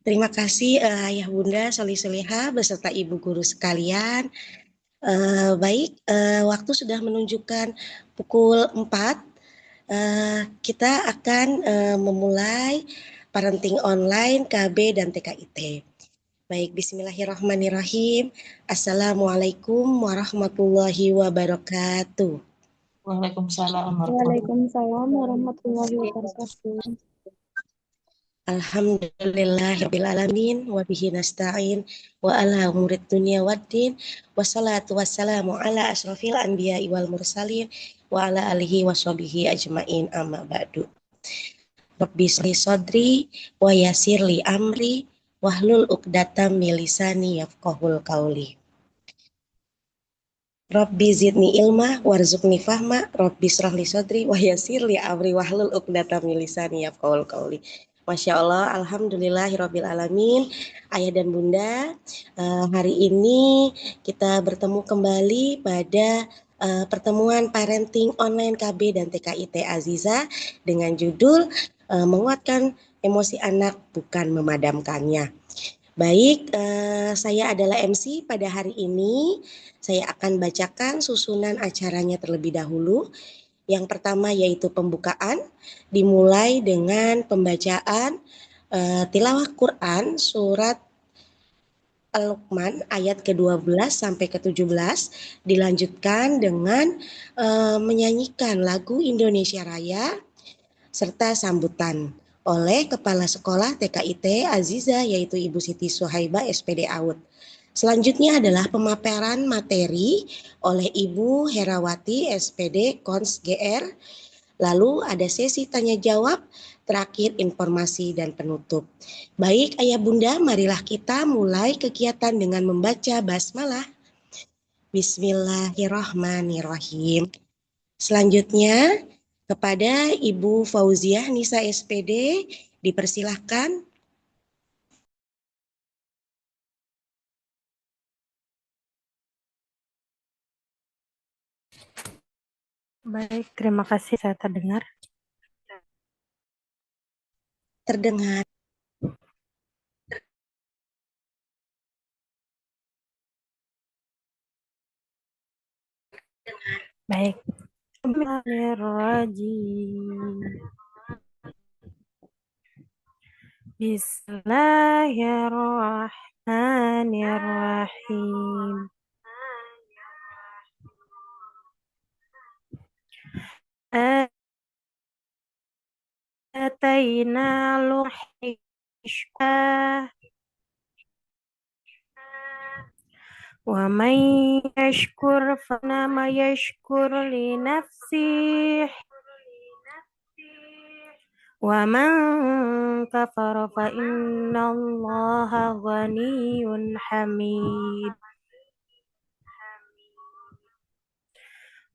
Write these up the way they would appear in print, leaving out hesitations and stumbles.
Terima kasih Ayah Bunda Solih-Soliha beserta Ibu Guru sekalian. Baik, waktu sudah menunjukkan pukul 4. Kita akan memulai parenting online KB dan TKIT. Baik, bismillahirrahmanirrahim. Assalamualaikum warahmatullahi wabarakatuh. Waalaikumsalam warahmatullahi Waalaikumsalam warahmatullahi wabarakatuh. Alhamdulillahirrabbilalamin wa bihi nasta'in wa ala umurid dunya waddin wassalatu wassalamu ala asrafil anbiya'i wal mursalin wa ala alihi wa sahbihi ajmain amma ba'du. Rabbi shrah sadri wa yassir li amri wahlul uqdatam min lisani yafqahul qawli. Rabbi zidni ilma warzuqni fahma. Rabbi shrah li sadri wa yassir li amri wahlul uqdatam min lisani yafqahul qawli. Masya Allah, alhamdulillahirabbil alamin. Ayah dan Bunda, hari ini kita bertemu kembali pada pertemuan parenting online KB dan TKIT Aziza dengan judul menguatkan emosi anak bukan memadamkannya. Baik, saya adalah MC pada hari ini. Saya akan bacakan susunan acaranya terlebih dahulu. Yang pertama yaitu pembukaan, dimulai dengan pembacaan tilawah Quran surat Al-Luqman ayat ke-12 sampai ke-17, dilanjutkan dengan menyanyikan lagu Indonesia Raya serta sambutan oleh Kepala Sekolah TKIT Aziza yaitu Ibu Siti Suhaibah SPD Aud. Selanjutnya adalah pemaparan materi oleh Ibu Herawati SPD Kons GR. Lalu ada sesi tanya jawab, terakhir informasi dan penutup. Baik Ayah Bunda, marilah kita mulai kegiatan dengan membaca basmalah. Bismillahirrahmanirrahim. Selanjutnya kepada Ibu Fauziah Nisa SPD dipersilahkan. Baik, terima kasih. Saya terdengar. Terdengar. Baik. Bismillahirrahmanirrahim. Bismillahirrahmanirrahim. Ataina luhishah wa man yashkur fanama yashkur li nafsih wa man kafara fa innallaha ghaniyyun hamid.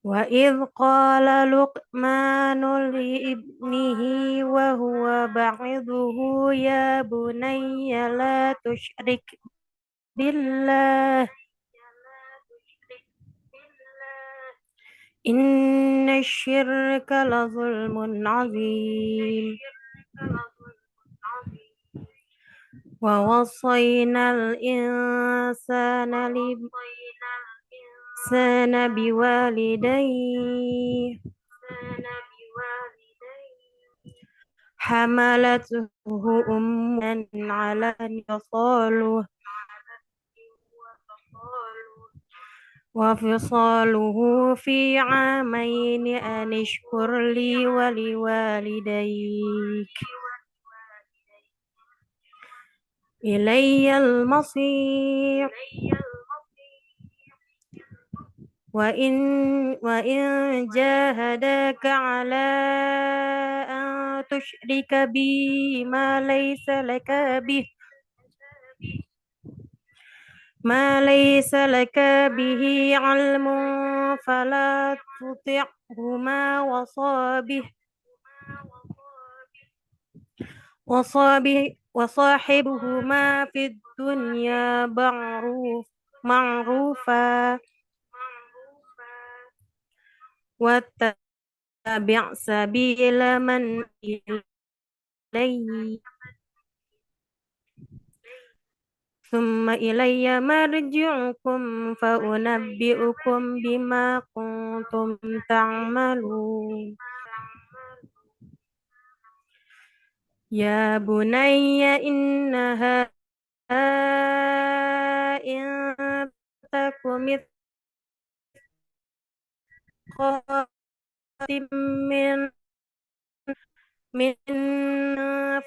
Wa idh qala Luqmanu li ibnihi wa huwa ba'idhuhu ya bunayya la tusyrik billah inna syirka la zulmun azim. Wa wasaynal insana biwalidayhi hamalatuhu umman ala yasaluh wa fisaluhu fi amaini an ishkur li wa liwalidayk ilayyal masir. Wa in jahadaka ala an tusyrika bi ma laysa laka bihi ilmun fala tuti'huma wasahibuhuma fid dunya ma'rufa wattabi' sabila man ilayhi ثم إلي مرجعكم فأنبئكم بما كنتم تعملون يا بني إنها إن تك مثقال من من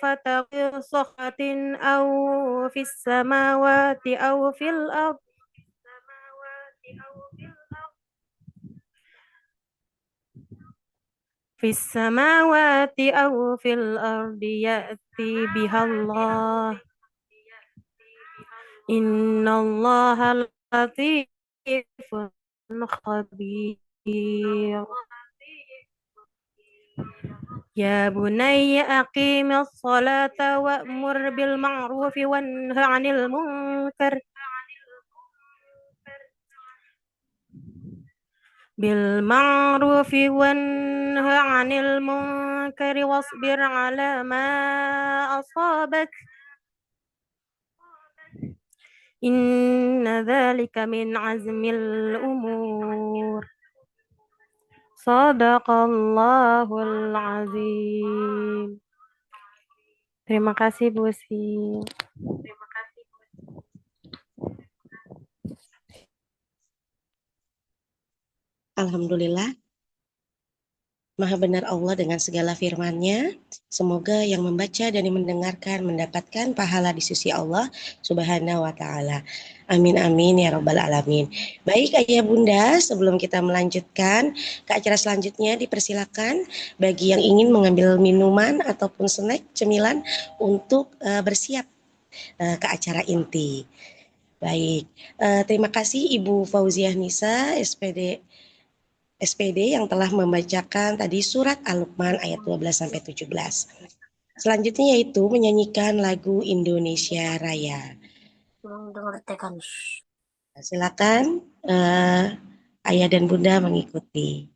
فتق صخرة أو في السماوات أو في الأرض أو في الأرض يأتي بها الله إن الله لطيف خبير يا بني أقيم الصلاة وأمر بالمعروف وانه عن المنكر واصبر على ما أصابك إن ذلك من عزم الأمور Sadaqallahul azim. Terima kasih Bu Si. Alhamdulillah, Maha benar Allah dengan segala firman-Nya. Semoga yang membaca dan yang mendengarkan mendapatkan pahala di sisi Allah Subhanahu wa Ta'ala. Amin amin ya Rabbal alamin. Baik Ayah Bunda, sebelum kita melanjutkan ke acara selanjutnya, dipersilakan bagi yang ingin mengambil minuman ataupun snack cemilan untuk bersiap ke acara inti. Baik, terima kasih Ibu Fauziah Nisa, SPD yang telah membacakan tadi surat Al-Luqman ayat 12-17. Selanjutnya yaitu menyanyikan lagu Indonesia Raya. Silakan Ayah dan Bunda mengikuti.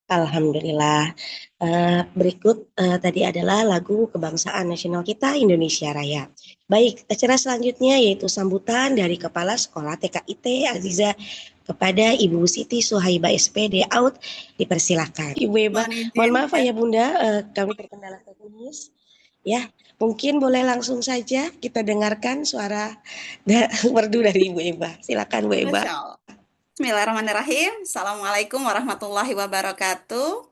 Alhamdulillah. Berikut tadi adalah lagu kebangsaan nasional kita Indonesia Raya. Baik, acara selanjutnya yaitu sambutan dari Kepala Sekolah TKIT Aziza kepada Ibu Siti Suhaibah SPD Out. Dipersilakan. Ibu Eba, mohon maaf ya Bunda, kami terkendala teknis. Ya, mungkin boleh langsung saja kita dengarkan suara merdu dari Ibu Eba. Silakan Bu Eba. Bismillahirrahmanirrahim. Assalamualaikum warahmatullahi wabarakatuh.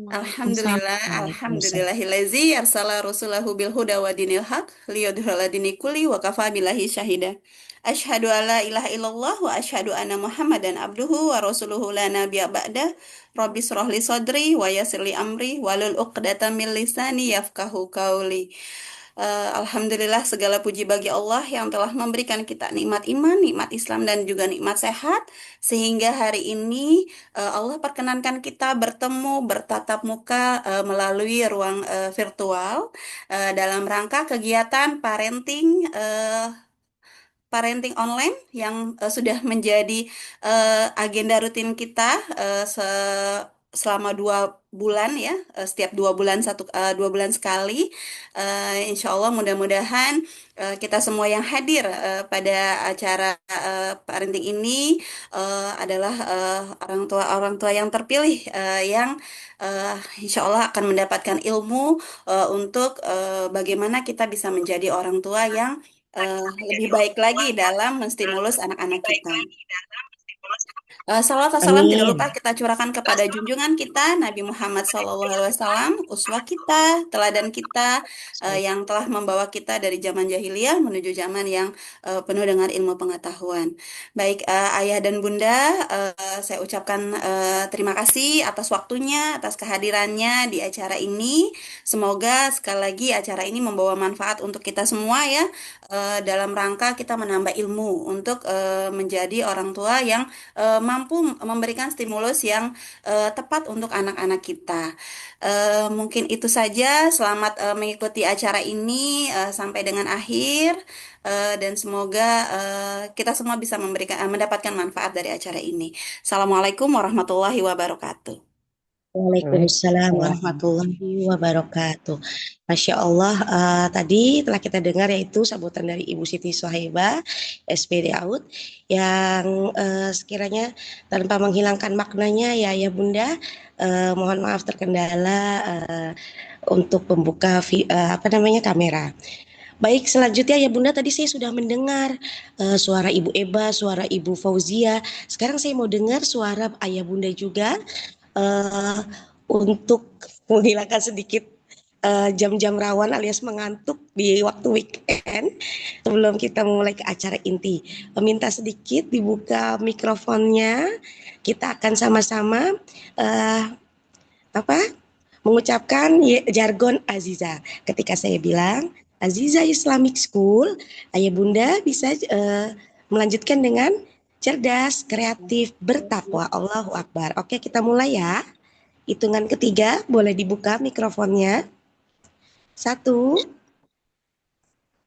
Alhamdulillahillazi arsala rasulahu bil huda wa dinil haq liyudhhira dini kulli wa kafa billahi syahida. Asyhadu alla ilaha illallah wa asyhadu anna Muhammadan abduhu wa rasuluhu la nabiyya ba'dah. Rabbi shrah li sadri wa yassir li amri walul 'uqdatam min lisani yafqahu qauli. Alhamdulillah segala puji bagi Allah yang telah memberikan kita nikmat iman, nikmat Islam dan juga nikmat sehat sehingga hari ini Allah perkenankan kita bertemu bertatap muka melalui ruang virtual dalam rangka kegiatan parenting online yang sudah menjadi agenda rutin kita selama 2 bulan ya, setiap 2 bulan sekali. Insya Allah mudah-mudahan kita semua yang hadir pada acara parenting ini adalah orang tua yang terpilih yang insya Allah akan mendapatkan ilmu untuk bagaimana kita bisa menjadi orang tua yang lebih baik lagi dalam menstimulus anak-anak kita. Salawat dan salam tidak lupa Amin. kita curahkan kepada junjungan kita Nabi Muhammad SAW, uswah kita, teladan kita yang telah membawa kita dari zaman jahiliyah menuju zaman yang penuh dengan ilmu pengetahuan. Baik ayah dan bunda, saya ucapkan terima kasih atas waktunya, atas kehadirannya di acara ini. Semoga sekali lagi acara ini membawa manfaat untuk kita semua ya, dalam rangka kita menambah ilmu untuk menjadi orang tua yang mampu memberikan stimulus yang tepat untuk anak-anak kita. Mungkin itu saja. Selamat mengikuti acara ini sampai dengan akhir dan semoga kita semua bisa mendapatkan manfaat dari acara ini. Assalamualaikum warahmatullahi wabarakatuh. Waalaikumsalam warahmatullahi wabarakatuh. Masya Allah, tadi telah kita dengar yaitu sambutan dari Ibu Siti Sohaibah, SPD AUD, yang sekiranya tanpa menghilangkan maknanya ya Bunda, mohon maaf terkendala untuk membuka kamera. Baik, selanjutnya ya Bunda, tadi saya sudah mendengar suara Ibu Eba, suara Ibu Fauzia. Sekarang saya mau dengar suara Ayah Bunda juga. Untuk menghilangkan sedikit jam-jam rawan alias mengantuk di waktu weekend sebelum kita memulai ke acara inti. Minta sedikit dibuka mikrofonnya. Kita akan sama-sama mengucapkan jargon Aziza. Ketika saya bilang Aziza Islamic School, Ayah Bunda bisa melanjutkan dengan cerdas, kreatif, bertakwa. Allahu Akbar. Oke, kita mulai ya. Hitungan ketiga, boleh dibuka mikrofonnya. 1,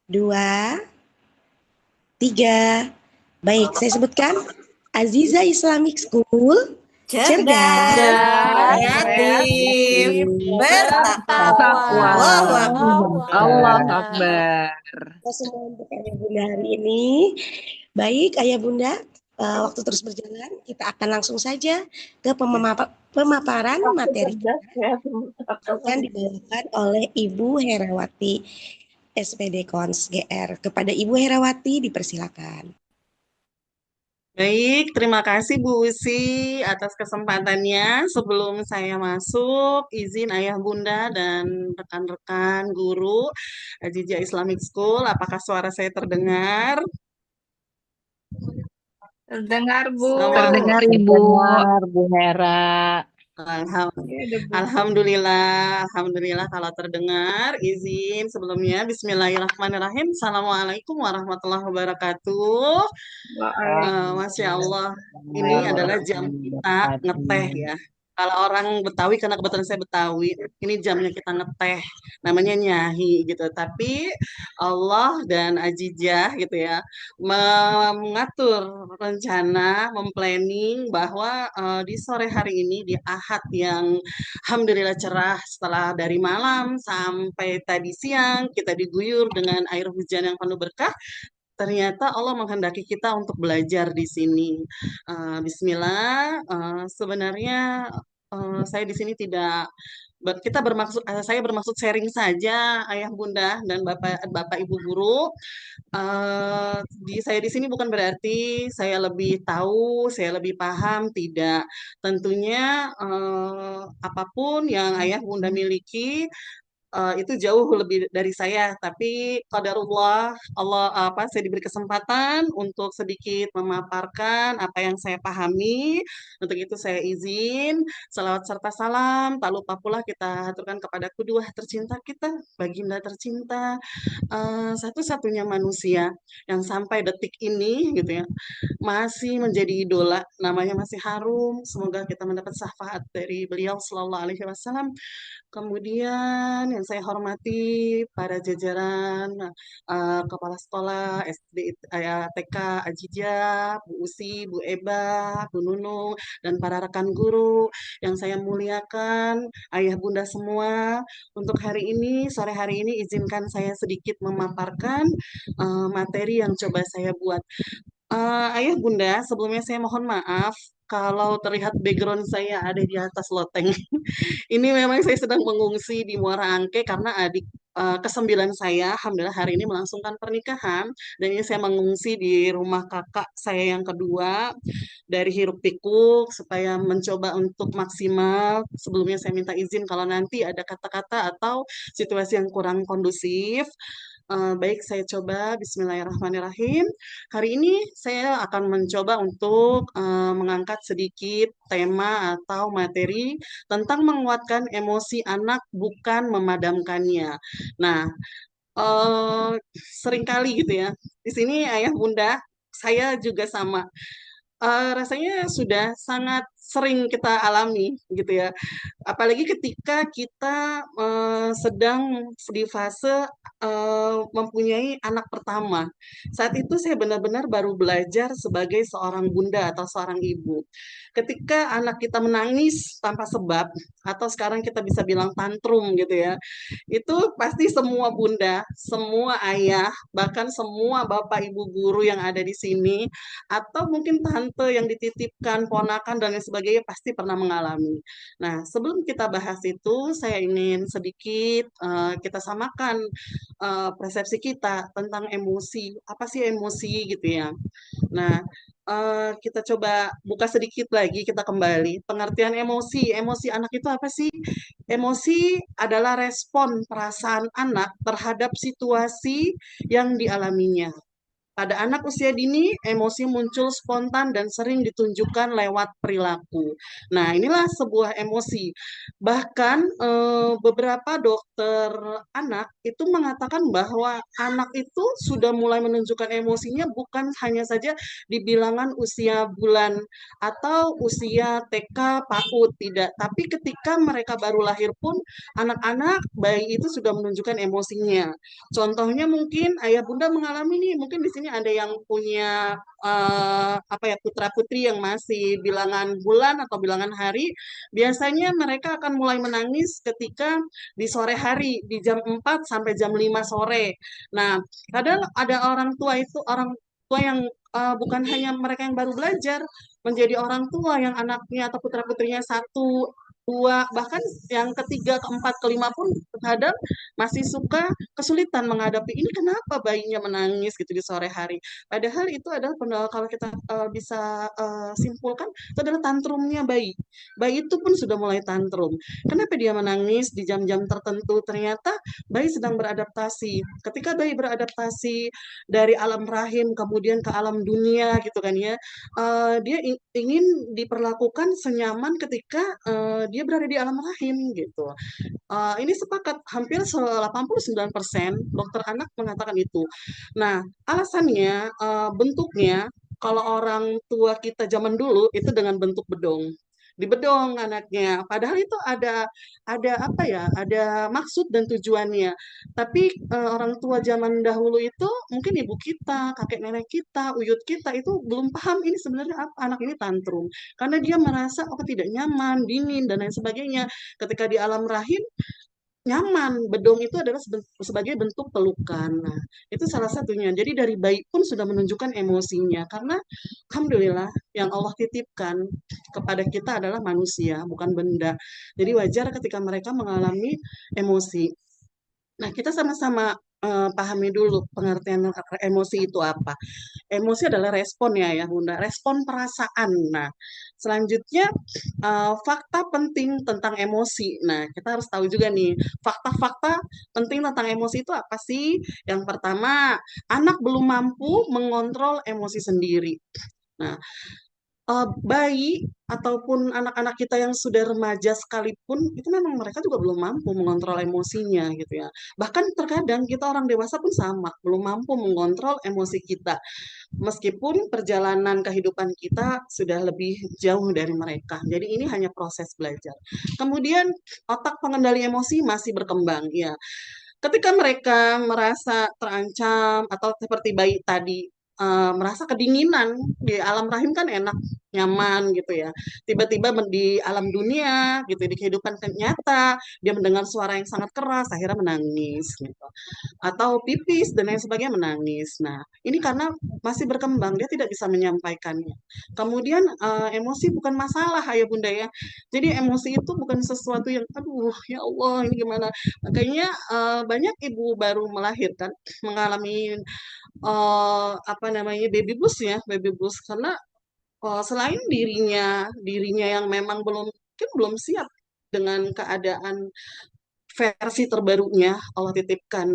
2, 3. Baik, saya sebutkan. Aziza Islamic School, cerdas, kreatif, bertakwa. Allah Akbar. Kita semua untuk Ayah Bunda hari ini. Baik, Ayah Bunda, waktu terus berjalan, kita akan langsung saja ke pemaparan materi yang dibawakan oleh Ibu Herawati SPD Kons GR. Kepada Ibu Herawati dipersilakan. Baik, terima kasih Bu Usi atas kesempatannya. Sebelum saya masuk, izin Ayah Bunda dan rekan-rekan guru Ajija Islamic School, apakah suara saya terdengar? Terdengar, Bu. Terdengar, Ibu. Bu Hera. Alhamdulillah kalau terdengar. Izin sebelumnya, Bismillahirrahmanirrahim. Assalamualaikum warahmatullahi wabarakatuh. Masya Allah, ini adalah jam kita ngeteh ya. Kalau orang Betawi, karena kebetulan saya Betawi, ini jamnya kita ngeteh, namanya nyahi gitu. Tapi Allah dan Ajijah gitu ya, mengatur rencana, memplanning bahwa di sore hari ini, di Ahad yang Alhamdulillah cerah setelah dari malam sampai tadi siang, kita diguyur dengan air hujan yang penuh berkah. Ternyata Allah menghendaki kita untuk belajar di sini. Bismillah. Sebenarnya saya di sini tidak kita bermaksud saya bermaksud sharing saja Ayah Bunda dan Bapak Ibu guru. Saya di sini bukan berarti saya lebih tahu, saya lebih paham, tidak. Tentunya apapun yang Ayah Bunda miliki, itu jauh lebih dari saya, tapi qadarullah Allah saya diberi kesempatan untuk sedikit memaparkan apa yang saya pahami. Untuk itu saya izin salawat serta salam tak lupa pula kita haturkan kepada kedua tercinta kita, baginda tercinta, satu-satunya manusia yang sampai detik ini gitu ya masih menjadi idola, namanya masih harum. Semoga kita mendapat syafaat dari beliau Sallallahu Alaihi Wasallam. Kemudian yang saya hormati para jajaran kepala sekolah SD, TK, Ajija, Bu Usi, Bu Eba, Bu Nunung, dan para rekan guru yang saya muliakan, ayah bunda semua. Untuk hari ini, sore hari ini izinkan saya sedikit memaparkan materi yang coba saya buat. Ayah bunda, sebelumnya saya mohon maaf kalau terlihat background saya ada di atas loteng. Ini memang saya sedang mengungsi di Muara Angke karena adik kesembilan saya, alhamdulillah hari ini melangsungkan pernikahan, dan ini saya mengungsi di rumah kakak saya yang kedua dari hiruk pikuk supaya mencoba untuk maksimal. Sebelumnya saya minta izin kalau nanti ada kata-kata atau situasi yang kurang kondusif. Baik, saya coba. Bismillahirrahmanirrahim. Hari ini saya akan mencoba untuk mengangkat sedikit tema atau materi tentang menguatkan emosi anak, bukan memadamkannya. Nah, seringkali gitu ya, di sini ayah bunda, saya juga sama. Rasanya sudah sangat sering kita alami gitu ya. Apalagi ketika kita sedang di fase mempunyai anak pertama. Saat itu saya benar-benar baru belajar sebagai seorang bunda atau seorang ibu. Ketika anak kita menangis tanpa sebab, atau sekarang kita bisa bilang tantrum gitu ya, itu pasti semua bunda, semua ayah, bahkan semua bapak ibu guru yang ada di sini, atau mungkin tante yang dititipkan, ponakan dan lain sebagainya pasti pernah mengalami. Nah, sebelum kita bahas itu, saya ingin sedikit kita samakan persepsi kita tentang emosi. Apa sih emosi gitu ya? Nah, kita coba buka sedikit lagi, kita kembali. Pengertian emosi. Emosi anak itu apa sih? Emosi adalah respon perasaan anak terhadap situasi yang dialaminya. Pada anak usia dini, emosi muncul spontan dan sering ditunjukkan lewat perilaku. Nah, inilah sebuah emosi. Bahkan beberapa dokter anak itu mengatakan bahwa anak itu sudah mulai menunjukkan emosinya bukan hanya saja di bilangan usia bulan atau usia TK, PAUD, tidak. Tapi ketika mereka baru lahir pun, anak-anak bayi itu sudah menunjukkan emosinya. Contohnya mungkin ayah bunda mengalami nih, mungkin di sini ada yang punya putra putri yang masih bilangan bulan atau bilangan hari, biasanya mereka akan mulai menangis ketika di sore hari di jam 4 sampai jam 5 sore. Nah, kadang ada orang tua itu orang tua yang bukan hanya mereka yang baru belajar menjadi orang tua yang anaknya atau putra putrinya satu dua bahkan yang ketiga keempat kelima pun terkadang masih suka kesulitan menghadapi ini, kenapa bayinya menangis gitu di sore hari. Padahal itu adalah kalau kita bisa simpulkan itu adalah tantrumnya bayi. Bayi itu pun sudah mulai tantrum. Kenapa dia menangis di jam-jam tertentu? Ternyata bayi sedang beradaptasi. Ketika bayi beradaptasi dari alam rahim kemudian ke alam dunia gitu kan ya, dia ingin diperlakukan senyaman ketika dia berada di alam rahim gitu. Ini sepakat hampir 89% dokter anak mengatakan itu. Nah, alasannya bentuknya kalau orang tua kita zaman dulu itu dengan bentuk bedong. Dibedong anaknya. Padahal itu ada apa ya? Ada maksud dan tujuannya. Tapi orang tua zaman dahulu itu mungkin ibu kita, kakek nenek kita, uyut kita itu belum paham ini sebenarnya apa, anak ini tantrum. Karena dia merasa tidak nyaman, dingin dan lain sebagainya. Ketika di alam rahim nyaman, bedong itu adalah sebagai bentuk pelukan. Nah, itu salah satunya. Jadi dari bayi pun sudah menunjukkan emosinya karena alhamdulillah yang Allah titipkan kepada kita adalah manusia, bukan benda. Jadi wajar ketika mereka mengalami emosi. Nah, kita sama-sama pahami dulu pengertian emosi itu apa. Emosi adalah respon ya Bunda, respon perasaan. Nah, Selanjutnya, fakta penting tentang emosi. Nah, kita harus tahu juga nih, fakta-fakta penting tentang emosi itu apa sih? Yang pertama, anak belum mampu mengontrol emosi sendiri. Nah, bayi ataupun anak-anak kita yang sudah remaja sekalipun, itu memang mereka juga belum mampu mengontrol emosinya gitu ya. Bahkan terkadang kita orang dewasa pun sama, belum mampu mengontrol emosi kita. Meskipun perjalanan kehidupan kita sudah lebih jauh dari mereka. Jadi ini hanya proses belajar. Kemudian otak pengendali emosi masih berkembang ya. Ketika mereka merasa terancam atau seperti bayi tadi, merasa kedinginan, di alam rahim kan enak, nyaman gitu ya. Tiba-tiba di alam dunia gitu, di kehidupan nyata, dia mendengar suara yang sangat keras, akhirnya menangis gitu. Atau pipis dan lain sebagainya menangis. Nah, ini karena masih berkembang, dia tidak bisa menyampaikannya. Kemudian emosi bukan masalah ayah bunda ya. Jadi emosi itu bukan sesuatu yang aduh ya Allah ini gimana. Makanya banyak ibu baru melahirkan mengalami apa namanya baby blues ya, baby blues karena selain dirinya yang memang belum mungkin belum siap dengan keadaan versi terbarunya Allah titipkan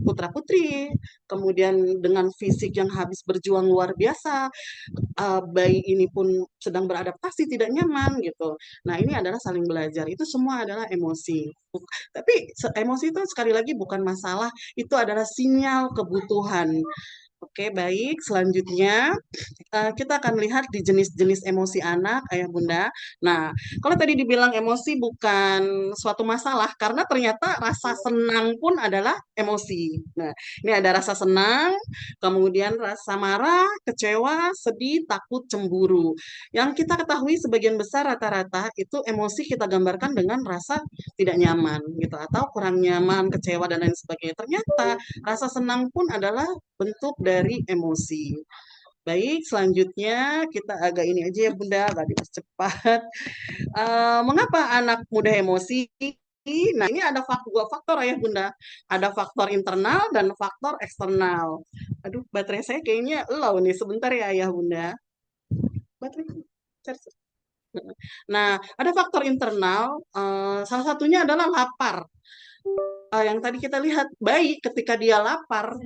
putra putri, kemudian dengan fisik yang habis berjuang luar biasa, bayi ini pun sedang beradaptasi tidak nyaman gitu. Nah ini adalah saling belajar. Itu semua adalah emosi. Tapi emosi itu sekali lagi bukan masalah, itu adalah sinyal kebutuhan. Oke, baik. Selanjutnya, kita akan lihat di jenis-jenis emosi anak, ayah bunda. Nah, kalau tadi dibilang emosi bukan suatu masalah, karena ternyata rasa senang pun adalah emosi. Nah, ini ada rasa senang, kemudian rasa marah, kecewa, sedih, takut, cemburu. Yang kita ketahui sebagian besar rata-rata itu emosi kita gambarkan dengan rasa tidak nyaman, gitu, atau kurang nyaman, kecewa, dan lain sebagainya. Ternyata rasa senang pun adalah bentuk dari emosi. Baik, selanjutnya kita agak ini aja ya Bunda, tadi percepat. Mengapa anak mudah emosi? Nah, ini ada dua faktor ya Bunda. Ada faktor internal dan faktor eksternal. Aduh, baterai saya kayaknya low nih. Sebentar ya Ayah Bunda. Baterai. Nah, ada faktor internal. Salah satunya adalah lapar. Yang tadi kita lihat, bayi ketika dia lapar,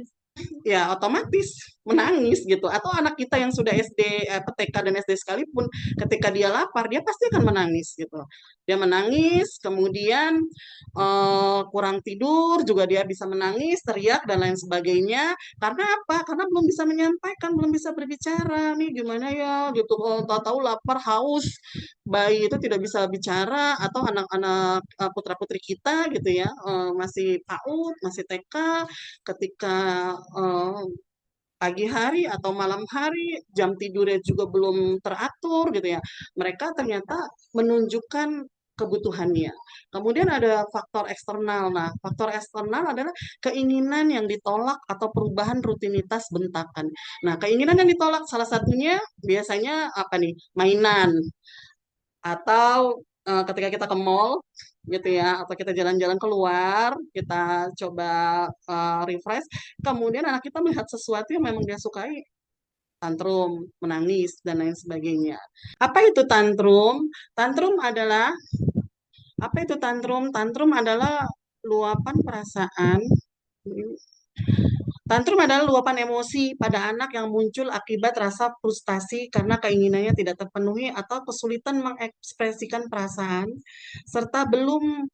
ya otomatis menangis gitu. Atau anak kita yang sudah SD, PTK dan SD sekalipun, ketika dia lapar, dia pasti akan menangis gitu. Dia menangis, kemudian kurang tidur, juga dia bisa menangis, teriak, dan lain sebagainya. Karena apa? Karena belum bisa menyampaikan, belum bisa berbicara. Nih gimana ya gitu, tahu-tahu lapar, haus, bayi itu tidak bisa bicara, atau anak-anak putra-putri kita gitu ya, masih PAUD, masih TK, ketika pagi hari atau malam hari, jam tidurnya juga belum teratur gitu ya. Mereka ternyata menunjukkan kebutuhannya. Kemudian ada faktor eksternal. Nah, faktor eksternal adalah keinginan yang ditolak atau perubahan rutinitas bentakan. Nah, keinginan yang ditolak salah satunya biasanya apa nih? Mainan atau ketika kita ke mall gitu ya, atau kita jalan-jalan keluar, kita coba refresh, kemudian anak kita melihat sesuatu yang memang dia sukai, tantrum, menangis, dan lain sebagainya. Apa itu tantrum? Tantrum adalah, apa itu tantrum? Tantrum adalah luapan perasaan. Tantrum adalah luapan emosi pada anak yang muncul akibat rasa frustasi karena keinginannya tidak terpenuhi atau kesulitan mengekspresikan perasaan, serta belum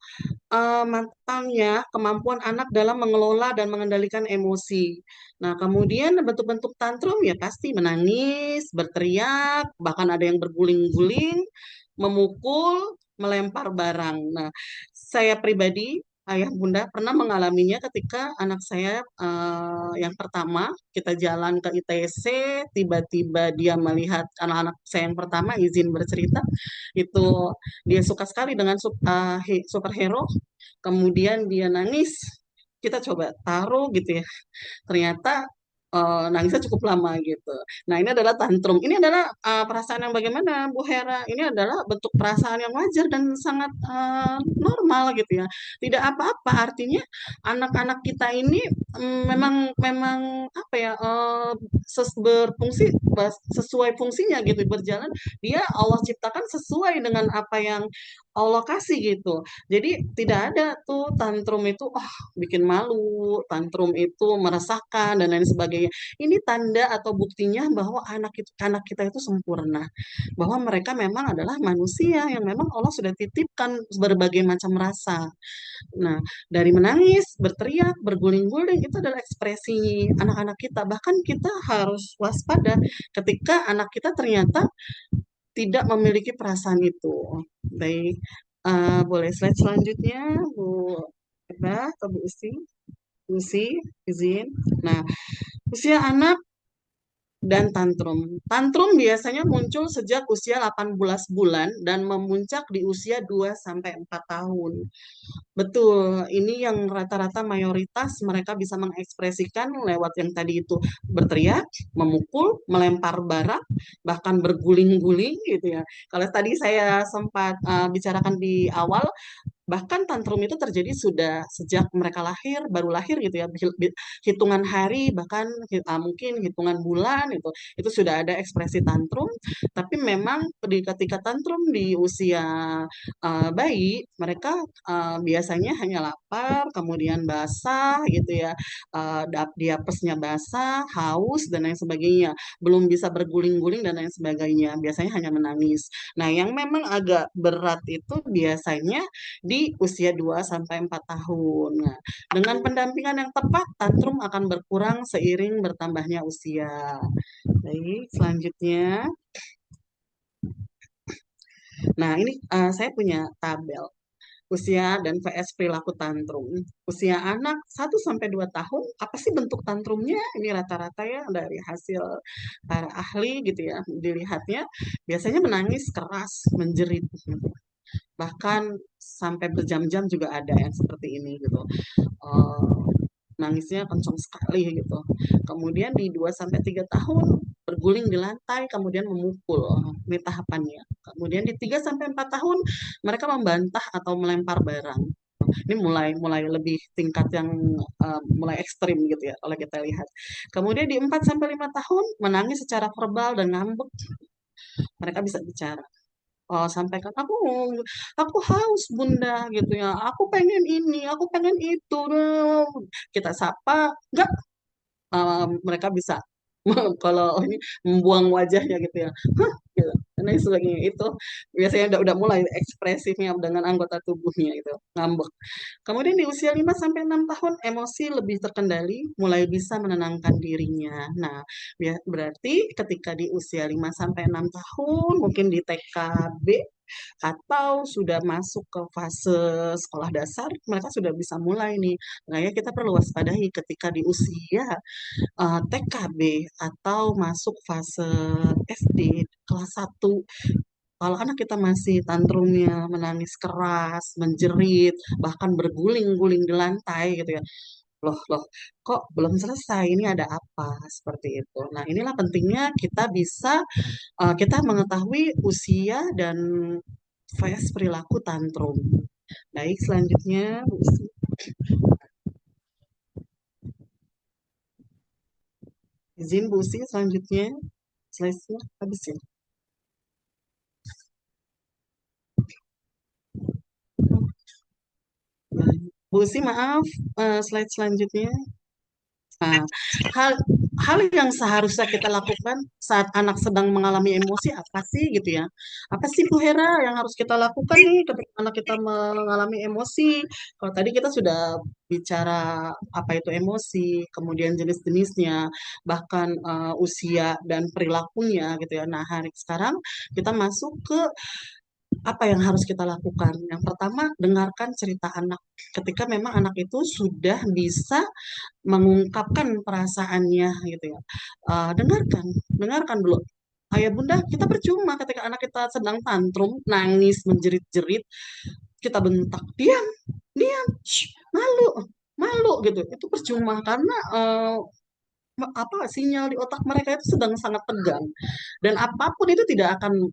matangnya kemampuan anak dalam mengelola dan mengendalikan emosi. Nah, kemudian bentuk-bentuk tantrum ya pasti menangis, berteriak, bahkan ada yang berguling-guling, memukul, melempar barang. Nah, saya pribadi ayah bunda pernah mengalaminya ketika anak saya yang pertama kita jalan ke ITC, tiba-tiba dia melihat anak-anak saya yang pertama izin bercerita itu dia suka sekali dengan superhero, kemudian dia nangis, kita coba taruh gitu ya, ternyata nangisnya cukup lama gitu. Nah, ini adalah tantrum. Ini adalah perasaan yang bagaimana, Bu Hera? Ini adalah bentuk perasaan yang wajar dan sangat normal gitu ya. Tidak apa-apa. Artinya anak-anak kita ini memang memang apa ya berfungsi sesuai fungsinya gitu berjalan. Dia Allah ciptakan sesuai dengan apa yang Allah kasih gitu. Jadi tidak ada tuh tantrum itu bikin malu, tantrum itu meresahkan dan lain sebagainya. Ini tanda atau buktinya bahwa anak kita itu sempurna. Bahwa mereka memang adalah manusia yang memang Allah sudah titipkan berbagai macam rasa. Nah, dari menangis, berteriak, berguling-guling itu adalah ekspresi anak-anak kita. Bahkan kita harus waspada ketika anak kita ternyata tidak memiliki perasaan itu. Baik, boleh slide selanjutnya, Bu Eba atau Bu Usi? Bu Usi, izin. Nah, usia anak dan tantrum. Tantrum biasanya muncul sejak usia 18 bulan dan memuncak di usia 2 sampai 4 tahun. Betul, ini yang rata-rata mayoritas mereka bisa mengekspresikan lewat yang tadi itu berteriak, memukul, melempar barang, bahkan berguling-guling gitu ya. Kalau tadi saya sempat bicarakan di awal, bahkan tantrum itu terjadi sudah sejak mereka lahir, baru lahir gitu ya, hitungan hari, bahkan mungkin hitungan bulan itu sudah ada ekspresi tantrum. Tapi memang ketika tantrum di usia bayi, mereka biasanya hanya lapar, kemudian basah gitu ya, diapesnya basah, haus dan lain sebagainya, belum bisa berguling-guling dan lain sebagainya. Biasanya hanya menangis. Nah, yang memang agak berat itu biasanya di usia 2 sampai 4 tahun. Nah, dengan pendampingan yang tepat, tantrum akan berkurang seiring bertambahnya usia. Baik, selanjutnya. Nah, ini saya punya tabel usia dan VS perilaku tantrum. Usia anak 1 sampai 2 tahun, apa sih bentuk tantrumnya? Ini rata-rata ya dari hasil para ahli gitu ya, dilihatnya biasanya menangis keras, menjerit gitu. Bahkan sampai berjam-jam juga ada yang seperti ini gitu. Nangisnya kencang sekali gitu. Kemudian di 2 sampai 3 tahun berguling di lantai kemudian memukul. Ini tahapannya. Kemudian di 3 sampai 4 tahun mereka membantah atau melempar barang. Ini mulai lebih tingkat yang mulai ekstrim gitu ya kalau kita lihat. Kemudian di 4 sampai 5 tahun menangis secara verbal dan ngambek. Mereka bisa bicara. Sampaikan aku haus bunda gitu ya, aku pengen ini, aku pengen itu. Kita sapa, enggak, mereka bisa kalau ini membuang wajahnya gitu ya, hah, gitu. Dan lain sebagainya itu biasanya udah mulai ekspresifnya dengan anggota tubuhnya itu ngambek. Kemudian di usia 5 sampai 6 tahun emosi lebih terkendali, mulai bisa menenangkan dirinya. Nah, berarti ketika di usia 5 sampai 6 tahun, mungkin di TKB atau sudah masuk ke fase sekolah dasar, mereka sudah bisa mulai nih. Nah, ya kita perlu waspadai ketika di usia TKB atau masuk fase SD kelas 1. Kalau anak kita masih tantrumnya, menangis keras, menjerit, bahkan berguling-guling di lantai gitu ya. Loh, kok belum selesai? Ini ada apa? Seperti itu. Nah, inilah pentingnya kita bisa kita mengetahui usia dan fase perilaku tantrum. Baik, selanjutnya Bu Usi. Izin Bu Usi, selanjutnya slide-nya habis ya. Bu Usi, maaf, slide selanjutnya. Nah, hal yang seharusnya kita lakukan saat anak sedang mengalami emosi apa sih gitu ya? Apa sih Bu Hera yang harus kita lakukan nih ketika anak kita mengalami emosi? Kalau tadi kita sudah bicara apa itu emosi, kemudian jenis-jenisnya, bahkan usia dan perilakunya gitu ya. Nah, hari sekarang kita masuk ke apa yang harus kita lakukan? Yang pertama, dengarkan cerita anak. Ketika memang anak itu sudah bisa mengungkapkan perasaannya gitu ya. Dengarkan dulu. Ayah bunda, kita percuma ketika anak kita sedang tantrum, nangis, menjerit-jerit, kita bentak, diam, diam, shh, malu, malu gitu. Itu percuma karena apa sinyal di otak mereka itu sedang sangat tegang, dan apapun itu tidak akan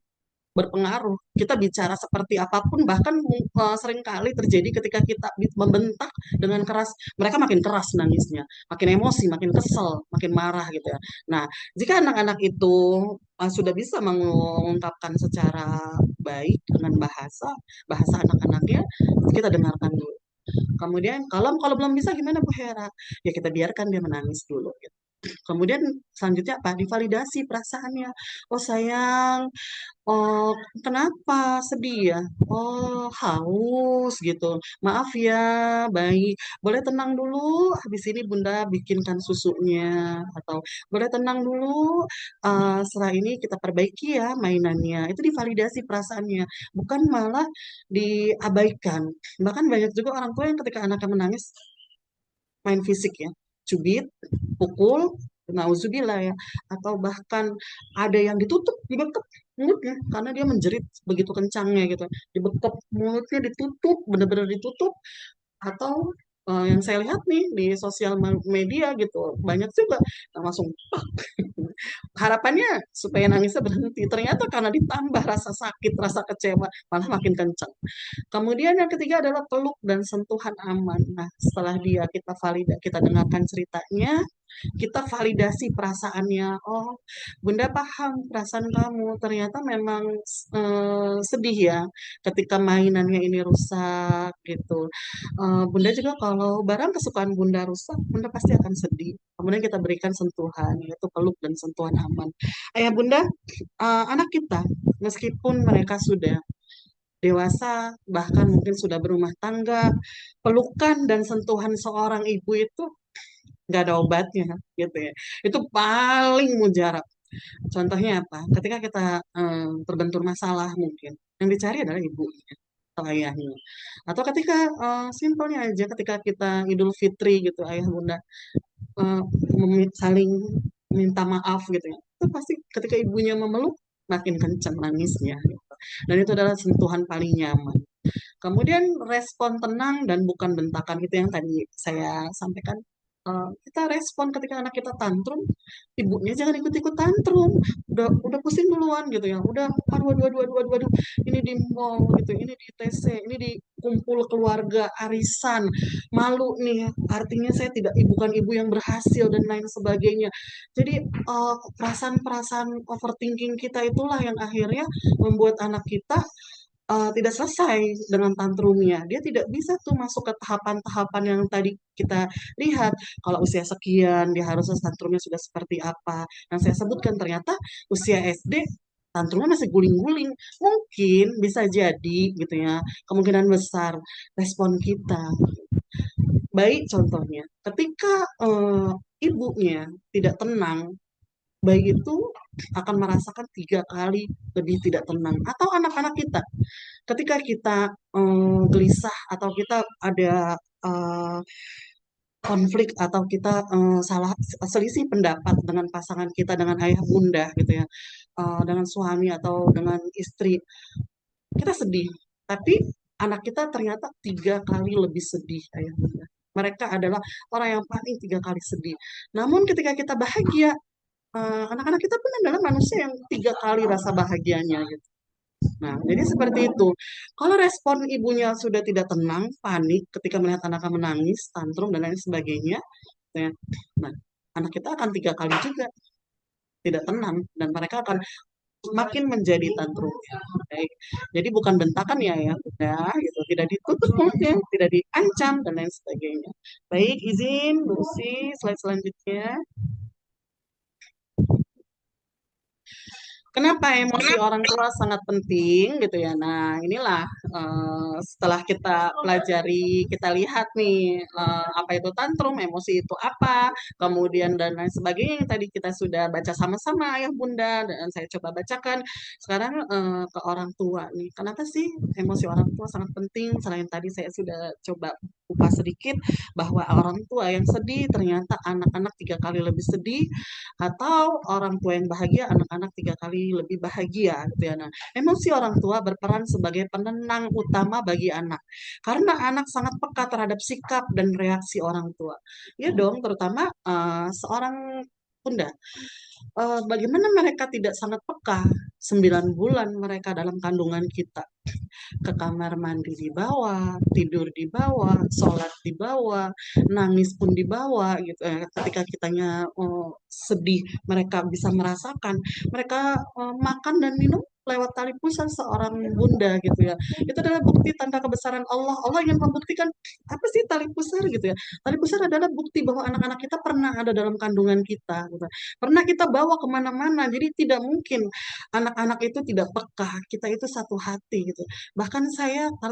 berpengaruh. Kita bicara seperti apapun, bahkan seringkali terjadi ketika kita membentak dengan keras, mereka makin keras nangisnya, makin emosi, makin kesel, makin marah gitu ya. Nah, jika anak-anak itu sudah bisa mengungkapkan secara baik dengan bahasa bahasa anak-anaknya, kita dengarkan dulu. Kemudian kalau kalau belum bisa gimana Bu Hera? Ya kita biarkan dia menangis dulu gitu. Kemudian selanjutnya apa? Divalidasi perasaannya. Oh sayang, oh kenapa sedih ya? Oh haus gitu. Maaf ya, baik. Boleh tenang dulu. Habis ini Bunda bikinkan susunya. Atau boleh tenang dulu. Setelah ini kita perbaiki ya mainannya. Itu divalidasi perasaannya, bukan malah diabaikan. Bahkan banyak juga orang tua yang ketika anaknya menangis main fisik ya, cubit, pukul, nauzubillah ya, atau bahkan ada yang ditutup, dibekap mulutnya karena dia menjerit begitu kencangnya gitu, dibekap mulutnya, ditutup, benar-benar ditutup, atau yang saya lihat nih di sosial media gitu banyak juga langsung pak. Harapannya supaya nangisnya berhenti, ternyata karena ditambah rasa sakit, rasa kecewa, malah makin kencang. Kemudian yang ketiga adalah peluk dan sentuhan aman. Nah, setelah dia kita dengarkan ceritanya, kita validasi perasaannya. Oh, Bunda paham perasaan kamu. Ternyata memang sedih ya ketika mainannya ini rusak gitu. Bunda juga kalau barang kesukaan Bunda rusak, Bunda pasti akan sedih. Kemudian kita berikan sentuhan, yaitu peluk dan sentuhan aman. Ayah Bunda, anak kita, meskipun mereka sudah dewasa, bahkan mungkin sudah berumah tangga, pelukan dan sentuhan seorang ibu itu nggak ada obatnya, gitu ya. Itu paling mujarab. Contohnya apa? Ketika kita terbentur masalah mungkin, yang dicari adalah ibunya atau ayahnya. Atau ketika simpelnya aja, ketika kita Idul Fitri gitu, ayah bunda eh, saling minta maaf gitu ya. Itu pasti ketika ibunya memeluk, makin kencang nangisnya. Gitu. Dan itu adalah sentuhan paling nyaman. Kemudian respon tenang dan bukan bentakan, itu yang tadi saya sampaikan. Kita respon ketika anak kita tantrum, ibunya jangan ikut-ikut tantrum. Udah pusing duluan gitu ya. Udah aduh aduh aduh aduh aduh, aduh. Ini di mall gitu, ini di TC, ini di kumpul keluarga, arisan, malu nih. Artinya saya bukan ibu yang berhasil dan lain sebagainya. Jadi perasaan-perasaan overthinking kita itulah yang akhirnya membuat anak kita tidak selesai dengan tantrumnya. Dia tidak bisa tuh masuk ke tahapan-tahapan yang tadi kita lihat. Kalau usia sekian, dia harusnya tantrumnya sudah seperti apa. Yang saya sebutkan ternyata usia SD, tantrumnya masih guling-guling. Mungkin bisa jadi gitu ya, kemungkinan besar respon kita. Baik contohnya, ketika ibunya tidak tenang, bayi itu akan merasakan 3 kali lebih tidak tenang. Atau anak-anak kita, ketika kita gelisah atau kita ada konflik atau kita selisih pendapat dengan pasangan kita, dengan ayah bunda gitu ya, dengan suami atau dengan istri, kita sedih. Tapi anak kita ternyata 3 kali lebih sedih ayah bunda. Mereka adalah orang yang paling 3 kali sedih. Namun ketika kita bahagia, anak-anak kita pun adalah manusia yang 3 kali rasa bahagianya gitu. Nah, jadi seperti itu. Kalau respon ibunya sudah tidak tenang, panik ketika melihat anaknya menangis, tantrum dan lain sebagainya, ya, nah, anak kita akan 3 kali juga tidak tenang dan mereka akan makin menjadi tantrum. Baik. Jadi bukan bentakan ya udah gitu, tidak ditutup mulutnya, tidak diancam dan lain sebagainya. Baik, izin Bu Usi, slide selanjutnya. Kenapa emosi orang tua sangat penting gitu ya? Nah, inilah setelah kita pelajari, kita lihat nih apa itu tantrum, emosi itu apa, kemudian dan lain sebagainya yang tadi kita sudah baca sama-sama ayah bunda dan saya coba bacakan. Sekarang ke orang tua nih, kenapa sih emosi orang tua sangat penting? Selain tadi saya sudah coba kupas sedikit bahwa orang tua yang sedih ternyata anak-anak 3 kali lebih sedih, atau orang tua yang bahagia anak-anak 3 kali lebih bahagia gitu ya. Nah, emosi orang tua berperan sebagai penenang utama bagi anak karena anak sangat peka terhadap sikap dan reaksi orang tua. Ya dong, terutama seorang Bunda, bagaimana mereka tidak sangat peka? 9 bulan mereka dalam kandungan kita. Ke kamar mandi dibawa, tidur dibawa, sholat dibawa, nangis pun dibawa gitu. Ketika kitanya sedih, mereka bisa merasakan. Mereka makan dan minum lewat tali pusar seorang bunda gitu ya. Itu adalah bukti tanda kebesaran Allah. Allah ingin membuktikan apa sih tali pusar gitu ya. Tali pusar adalah bukti bahwa anak-anak kita pernah ada dalam kandungan kita gitu. Pernah kita bawa kemana-mana. Jadi tidak mungkin anak-anak itu tidak peka. Kita itu satu hati gitu. Bahkan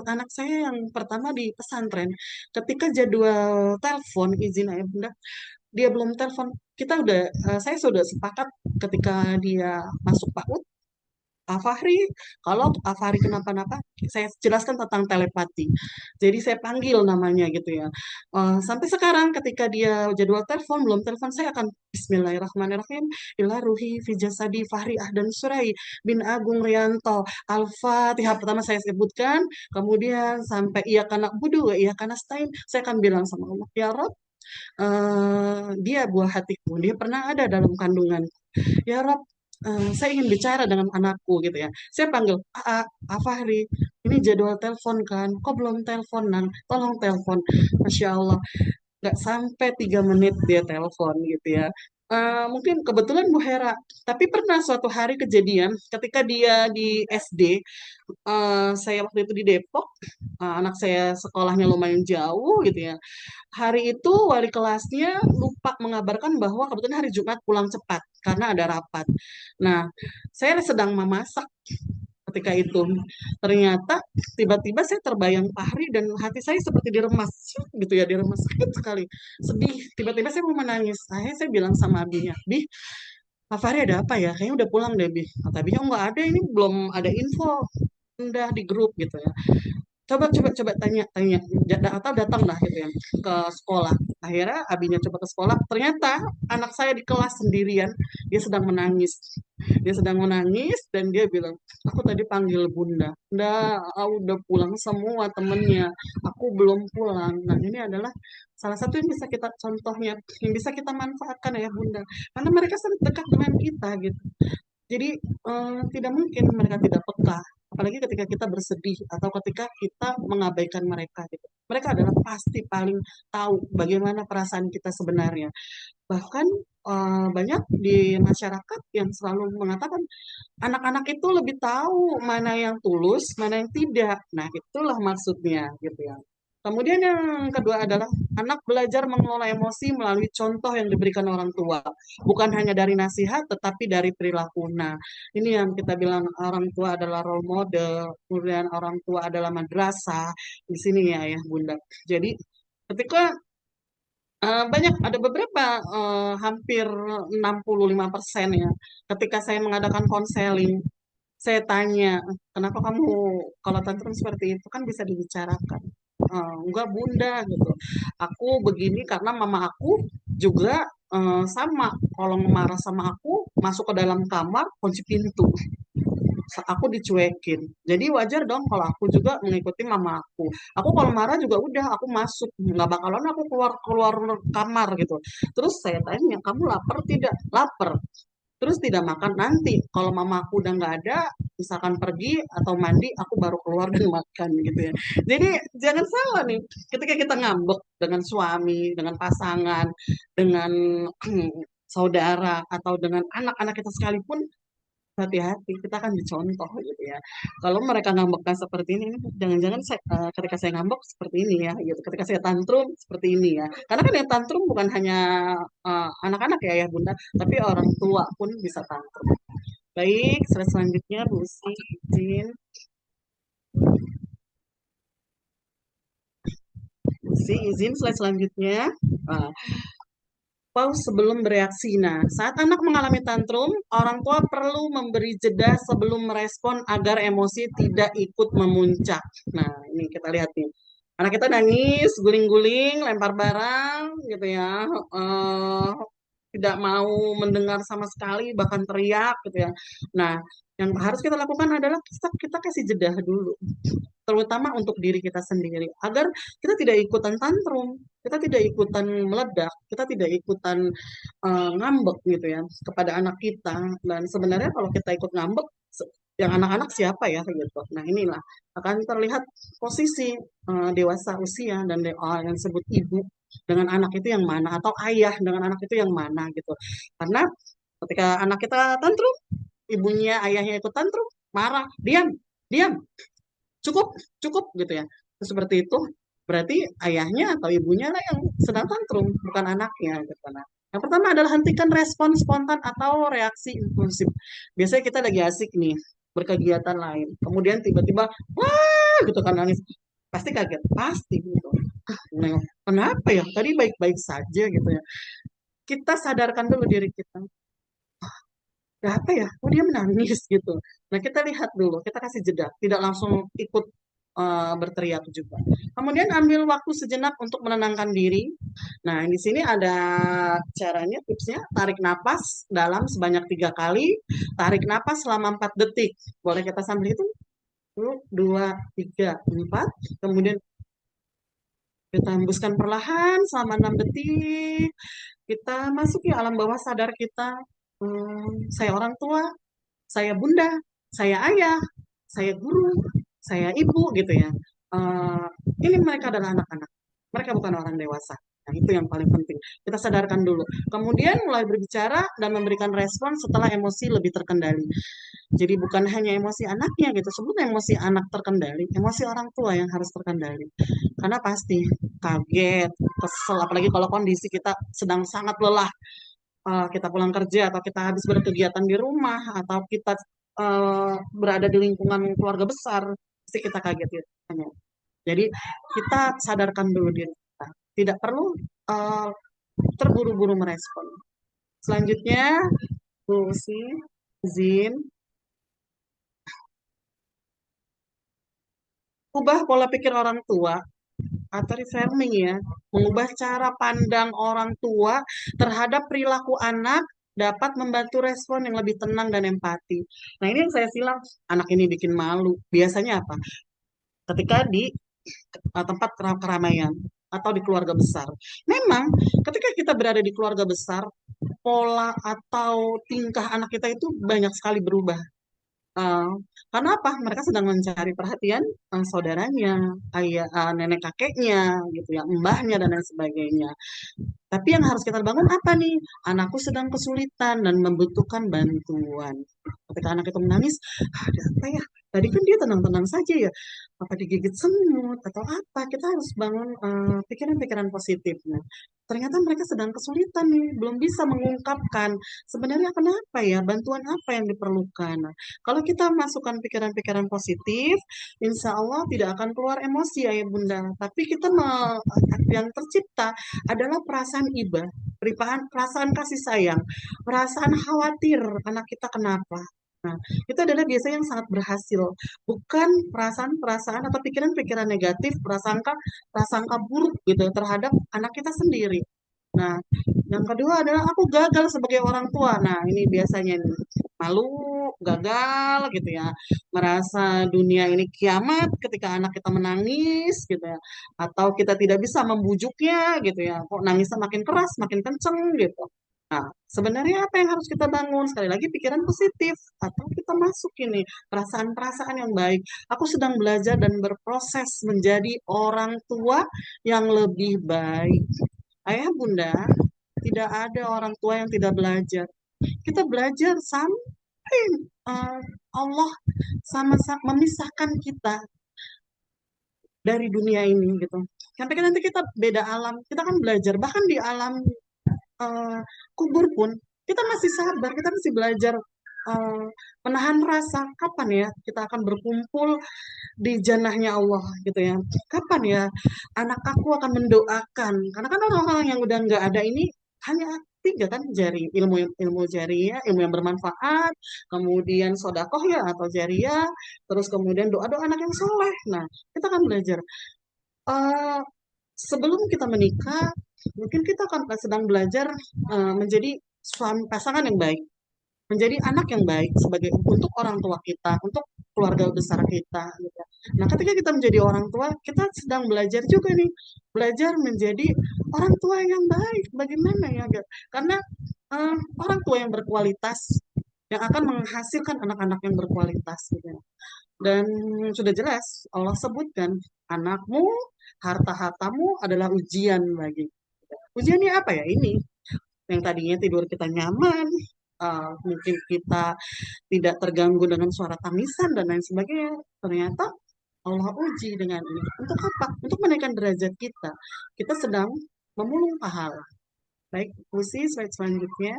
anak saya yang pertama di pesantren, ketika jadwal telepon, izin ayah bunda, dia belum telepon, saya sudah sepakat ketika dia masuk PAUD, Afahri, kalau Afahri kenapa-napa, saya jelaskan tentang telepati. Jadi saya panggil namanya gitu ya. Sampai sekarang ketika dia jadwal telepon, belum telepon, saya akan Bismillahirrahmanirrahim. Ila ruhi fi jasadi Fahri Ahdan Surai bin Agung Rianto. Al-Fatihah pertama saya sebutkan, kemudian sampai iya kana budu, iya kana stain, saya akan bilang sama Allah, ya Rob, dia buah hatiku, dia pernah ada dalam kandungan. Ya Rob, saya ingin bicara dengan anakku gitu ya. Saya panggil, Fahri, ini jadwal telepon kan? Kok belum teleponan? Tolong telepon. Masya Allah, nggak sampai 3 menit dia telepon gitu ya. Mungkin kebetulan Bu Hera, tapi pernah suatu hari kejadian ketika dia di SD, saya waktu itu di Depok, anak saya sekolahnya lumayan jauh gitu ya. Hari itu wali kelasnya lupa mengabarkan bahwa kebetulan hari Jumat pulang cepat karena ada rapat. Nah, saya sedang memasak ketika itu. Ternyata tiba-tiba saya terbayang Fahri dan hati saya seperti diremas gitu ya, diremas sakit sekali. Sedih, tiba-tiba saya mau menangis. Akhirnya saya bilang sama abinya, "Bi, Pak Fahri ada apa ya? Kayaknya udah pulang deh, Bi." Kata abinya, "Oh, nggak ada, ini belum ada info." Udah di grup gitu ya, coba tanya tanya atau datang lah gitu ya ke sekolah. Akhirnya abinya coba ke sekolah, ternyata anak saya di kelas sendirian, dia sedang menangis dan dia bilang, aku tadi panggil bunda, udah pulang semua temennya, aku belum pulang. Nah, ini adalah salah satu yang bisa kita contohnya, yang bisa kita manfaatkan ya bunda, karena mereka sangat dekat dengan kita gitu. Jadi tidak mungkin mereka tidak peka, apalagi ketika kita bersedih atau ketika kita mengabaikan mereka gitu. Mereka adalah pasti paling tahu bagaimana perasaan kita sebenarnya. Bahkan banyak di masyarakat yang selalu mengatakan anak-anak itu lebih tahu mana yang tulus, mana yang tidak. Nah, itulah maksudnya gitu ya. Kemudian yang kedua adalah anak belajar mengelola emosi melalui contoh yang diberikan orang tua. Bukan hanya dari nasihat, tetapi dari perilaku. Nah, ini yang kita bilang orang tua adalah role model, kemudian orang tua adalah madrasah. Di sini ya, ya Bunda. Jadi, ketika ada beberapa, hampir 65% ya, ketika saya mengadakan konseling, saya tanya, kenapa kamu kalau tantrum seperti itu kan bisa dibicarakan. Enggak bunda gitu. Aku begini karena mama aku juga sama. Kalau marah sama aku, masuk ke dalam kamar, kunci pintu. Aku dicuekin. Jadi wajar dong kalau aku juga mengikuti mama aku. Aku kalau marah juga udah aku masuk, nggak bakalan aku keluar keluar kamar gitu. Terus saya tanya, kamu lapar tidak? Lapar. Terus tidak makan nanti. Kalau mama aku udah nggak ada, misalkan pergi atau mandi, aku baru keluar dan makan gitu ya. Jadi jangan salah nih, ketika kita ngambek dengan suami, dengan pasangan, dengan saudara atau dengan anak-anak kita sekalipun, hati-hati, kita akan dicontoh gitu ya. Kalau mereka ngambeknya seperti ini, jangan-jangan ketika saya ngambek seperti ini ya, gitu. Ketika saya tantrum seperti ini ya. Karena kan yang tantrum bukan hanya anak-anak ya, ya Bunda, tapi orang tua pun bisa tantrum. Baik, slide selanjutnya Bu Si, izin. Bu Si, izin slide selanjutnya. Pause sebelum bereaksi. Nah, saat anak mengalami tantrum, orang tua perlu memberi jeda sebelum merespon agar emosi tidak ikut memuncak. Nah, ini kita lihat nih. Anak kita nangis, guling-guling, lempar barang, gitu ya. Tidak mau mendengar sama sekali, bahkan teriak, gitu ya. Nah, yang harus kita lakukan adalah kita kasih jeda dulu. terutama untuk diri kita sendiri, agar kita tidak ikutan tantrum, kita tidak ikutan meledak, kita tidak ikutan ngambek gitu ya kepada anak kita. Dan sebenarnya kalau kita ikut ngambek, yang anak-anak siapa ya gitu. Nah inilah akan terlihat posisi dewasa usia dan yang disebut ibu dengan anak itu yang mana, atau ayah dengan anak itu yang mana gitu. Karena ketika anak kita tantrum, ibunya, ayahnya ikut tantrum, marah, diam, diam, cukup, cukup gitu ya. Terus seperti itu, berarti ayahnya atau ibunya lah yang sedang tantrum, bukan anaknya gitu. Nah, yang pertama adalah hentikan respon spontan atau reaksi impulsif. Biasanya kita lagi asik nih, berkegiatan lain. Kemudian tiba-tiba, wah gitu kan nangis. Pasti kaget, pasti gitu. Nengok, kenapa ya? Tadi baik-baik saja gitu ya. Kita sadarkan dulu diri kita. Ya apa ya? Oh dia menangis gitu. Nah kita lihat dulu, kita kasih jeda, tidak langsung ikut berteriak juga. Kemudian ambil waktu sejenak untuk menenangkan diri. Nah di sini ada caranya, tipsnya, tarik napas dalam sebanyak 3 kali, tarik napas selama 4 detik. Boleh kita sambil itu? 1, 2, 3, 4. Kemudian kita hembuskan perlahan selama 6 detik. Kita masuki alam bawah sadar kita. Saya orang tua, saya bunda, saya ayah, saya guru, saya ibu gitu ya. Ini mereka adalah anak-anak. Mereka bukan orang dewasa. Nah, itu yang paling penting. Kita sadarkan dulu. Kemudian mulai berbicara dan memberikan respon setelah emosi lebih terkendali. Jadi bukan hanya emosi anaknya gitu, sebut emosi anak terkendali, emosi orang tua yang harus terkendali. Karena pasti kaget, kesel, apalagi kalau kondisi kita sedang sangat lelah, kita pulang kerja atau kita habis berkegiatan di rumah atau kita berada di lingkungan keluarga besar, pasti kita kaget ya. Jadi kita sadarkan dulu diri kita, tidak perlu terburu-buru merespon. Selanjutnya, Bu Usi, izin ubah pola pikir orang tua atau reframing ya, mengubah cara pandang orang tua terhadap perilaku anak dapat membantu respon yang lebih tenang dan empati. Nah ini yang saya silang, anak ini bikin malu. Biasanya apa? Ketika di tempat keramaian atau di keluarga besar. Memang ketika kita berada di keluarga besar, pola atau tingkah anak kita itu banyak sekali berubah. Karena apa? Mereka sedang mencari perhatian saudaranya, ayah, nenek kakeknya, gitu ya, mbahnya dan lain sebagainya. Tapi yang harus kita bangun apa nih? Anakku sedang kesulitan dan membutuhkan bantuan. Ketika anak itu menangis, ada apa ya? Tadi kan dia tenang-tenang saja ya. Apa digigit semut atau apa? Kita harus bangun pikiran-pikiran positif. Nah, ternyata mereka sedang kesulitan nih, belum bisa mengungkapkan sebenarnya kenapa ya, bantuan apa yang diperlukan. Nah, kalau kita masukkan pikiran-pikiran positif, insya Allah tidak akan keluar emosi ayah bunda. Tapi kita yang tercipta adalah perasaan iba, perasaan kasih sayang, perasaan khawatir anak kita kenapa. Nah, itu adalah biasanya yang sangat berhasil, bukan perasaan-perasaan atau pikiran-pikiran negatif, prasangka buruk gitu terhadap anak kita sendiri. Nah, yang kedua adalah aku gagal sebagai orang tua. Nah, ini biasanya nih, malu, gagal gitu ya. Merasa dunia ini kiamat ketika anak kita menangis gitu ya. Atau kita tidak bisa membujuknya gitu ya. Kok nangisnya makin keras, makin kenceng gitu. Nah, sebenarnya apa yang harus kita bangun? Sekali lagi pikiran positif atau kita masuk ini perasaan-perasaan yang baik. Aku sedang belajar dan berproses menjadi orang tua yang lebih baik. Ayah bunda, tidak ada orang tua yang tidak belajar. Kita belajar sampai Allah sama-sama memisahkan kita dari dunia ini gitu. Sampai kan nanti kita beda alam, kita kan belajar. Bahkan di alam kubur pun kita masih sabar, kita masih belajar menahan rasa. Kapan ya kita akan berkumpul di jannahnya Allah gitu ya? Kapan ya anak aku akan mendoakan? Karena kan orang-orang yang udah nggak ada ini hanya 3 kan, ilmu jariyah, ilmu yang bermanfaat, kemudian sodakoh ya atau jariyah, terus kemudian doa-doa anak yang soleh. Nah kita akan belajar. Eh, Sebelum kita menikah, mungkin kita akan sedang belajar menjadi suami pasangan yang baik, menjadi anak yang baik sebagai untuk orang tua kita, untuk keluarga besar kita. Gitu. Nah, ketika kita menjadi orang tua, kita sedang belajar juga nih, belajar menjadi orang tua yang baik. Bagaimana ya, karena orang tua yang berkualitas yang akan menghasilkan anak-anak yang berkualitas gitu. Dan sudah jelas Allah sebutkan, anakmu, harta-hartamu adalah ujian bagi. Ujiannya apa ya? Ini yang tadinya tidur kita nyaman, mungkin kita tidak terganggu dengan suara tangisan dan lain sebagainya. Ternyata Allah uji dengan ini. Untuk apa? Untuk menaikkan derajat kita. Kita sedang memulung pahala. Baik, Usi, slide selanjutnya.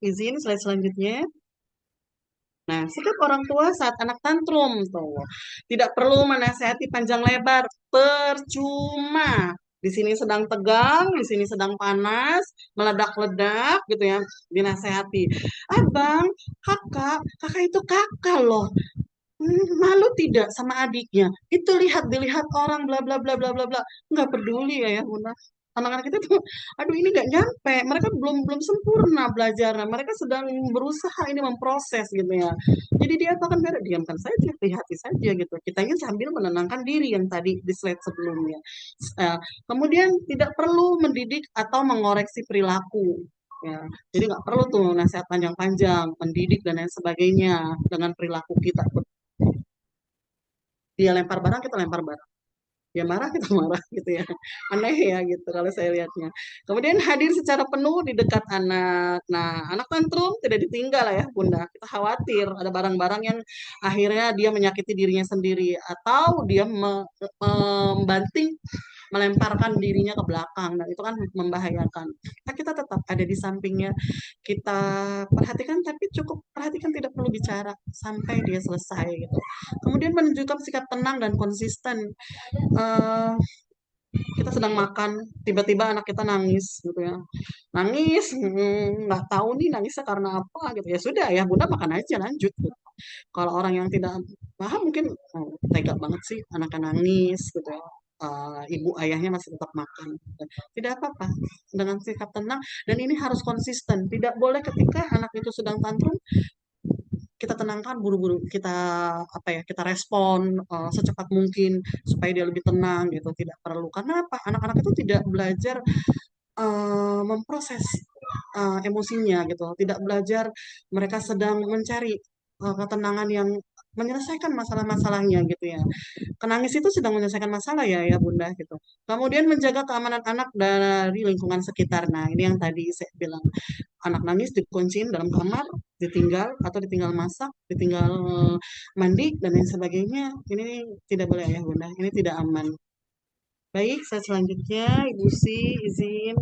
Izin slide selanjutnya. Nah, sikap orang tua saat anak tantrum tuh. Tidak perlu menasehati panjang lebar, percuma. Di sini sedang tegang, di sini sedang panas, meledak-ledak gitu ya, dinasehati. Abang, kakak itu kakak loh. Malu tidak sama adiknya? Itu dilihat orang bla bla bla bla bla bla. Nggak peduli ya Bunda. Anak-anak kita tuh, aduh ini nggak nyampe. Mereka belum belum sempurna belajarnya. Mereka sedang berusaha ini memproses gitu ya. Jadi dia akan diamkan saja, lihati saja gitu. Kita ingin sambil menenangkan diri yang tadi di slide sebelumnya. Kemudian tidak perlu mendidik atau mengoreksi perilaku. Ya, jadi nggak perlu tuh nasihat panjang-panjang, mendidik dan lain sebagainya dengan perilaku kita. Dia lempar barang, kita lempar barang. Dia marah, kita marah gitu ya. Aneh ya gitu kalau saya lihatnya. Kemudian hadir secara penuh di dekat anak. Nah, anak tantrum tidak ditinggal lah ya Bunda. Kita khawatir ada barang-barang yang akhirnya dia menyakiti dirinya sendiri. Atau dia membanting, melemparkan dirinya ke belakang. Dan itu kan membahayakan. Nah, kita tetap ada di sampingnya. Kita perhatikan, tapi cukup perhatikan, tidak perlu bicara sampai dia selesai gitu. Kemudian menunjukkan sikap tenang dan konsisten. Kita sedang makan, tiba-tiba anak kita nangis gitu ya. Nangis, nggak tahu nih nangisnya karena apa gitu. Ya sudah ya, Bunda makan aja lanjut gitu. Kalau orang yang tidak paham mungkin tega banget sih anaknya nangis gitu ya. Ibu ayahnya masih tetap makan. Tidak apa-apa dengan sikap tenang, dan ini harus konsisten. Tidak boleh ketika anak itu sedang tantrum kita tenangkan, buru-buru kita kita respon secepat mungkin supaya dia lebih tenang gitu. Tidak perlu, karena apa, anak-anak itu tidak belajar memproses emosinya gitu, tidak belajar, mereka sedang mencari ketenangan yang menyelesaikan masalah-masalahnya gitu ya. Kenangis itu sedang menyelesaikan masalah ya Bunda gitu. Kemudian menjaga keamanan anak dari lingkungan sekitar. Nah, ini yang tadi saya bilang, anak nangis dikunciin dalam kamar, ditinggal atau ditinggal masak, ditinggal mandi dan lain sebagainya. Ini tidak boleh ya Bunda. Ini tidak aman. Baik, saya selanjutnya Ibu Si izin.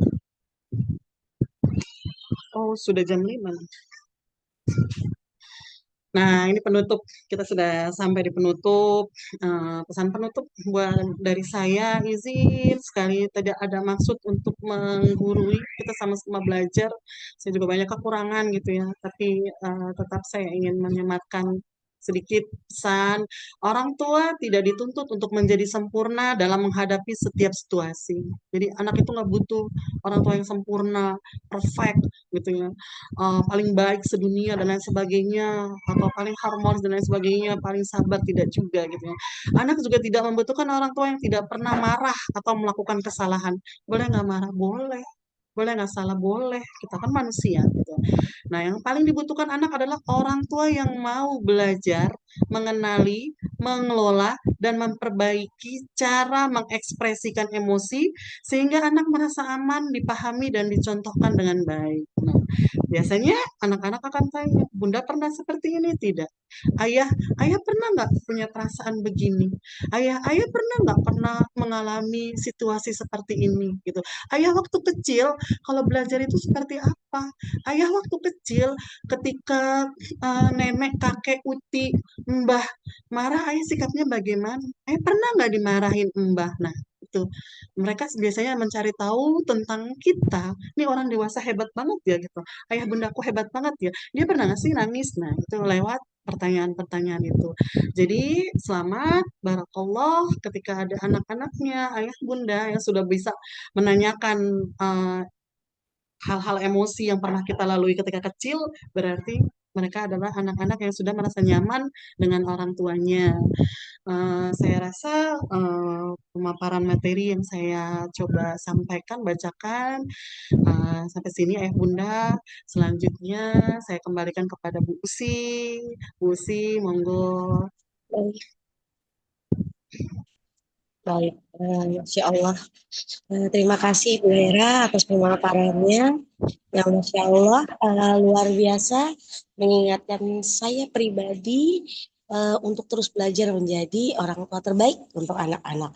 Oh, sudah jam 5. Nah, ini penutup. Kita sudah sampai di penutup. Pesan penutup dari saya, izin sekali tidak ada maksud untuk menggurui. Kita sama-sama belajar. Saya juga banyak kekurangan gitu ya. Tapi tetap saya ingin menyematkan sedikit pesan. Orang tua tidak dituntut untuk menjadi sempurna dalam menghadapi setiap situasi. Jadi anak itu nggak butuh orang tua yang sempurna, perfect gitu ya. Paling baik sedunia dan lain sebagainya, atau paling harmonis dan lain sebagainya, paling sabar, tidak juga gitu ya. Anak juga tidak membutuhkan orang tua yang tidak pernah marah atau melakukan kesalahan. Boleh nggak marah? Boleh. Boleh nggak salah? Boleh. Kita kan manusia gitu. Nah, yang paling dibutuhkan anak adalah orang tua yang mau belajar, mengenali, mengelola, dan memperbaiki cara mengekspresikan emosi sehingga anak merasa aman, dipahami, dan dicontohkan dengan baik. Nah, biasanya anak-anak akan tanya, Bunda pernah seperti ini? Tidak. Ayah pernah nggak punya perasaan begini? Ayah pernah nggak pernah mengalami situasi seperti ini? Gitu. Ayah waktu kecil, kalau belajar itu seperti apa? Ayah waktu kecil, ketika nenek, kakek, uti, mbah marah, ayah sikapnya bagaimana? Ayah pernah nggak dimarahin mbah? Nah, itu mereka biasanya mencari tahu tentang kita. Ini orang dewasa hebat banget ya gitu. Ayah bundaku hebat banget ya. Dia pernah nggak sih nangis? Nah, itu lewat pertanyaan-pertanyaan itu. Jadi selamat, barakallah ketika ada anak-anaknya, ayah bunda yang sudah bisa menanyakan hal-hal emosi yang pernah kita lalui ketika kecil, berarti mereka adalah anak-anak yang sudah merasa nyaman dengan orang tuanya. Saya rasa pemaparan materi yang saya coba sampaikan, bacakan, sampai sini Ayah Bunda. Selanjutnya saya kembalikan kepada Bu Usi. Bu Usi, monggo. Baik, baik. Masya Allah. Terima kasih Bu Hera atas pemaparannya yang Masya Allah luar biasa mengingatkan saya pribadi untuk terus belajar menjadi orang tua terbaik untuk anak-anak.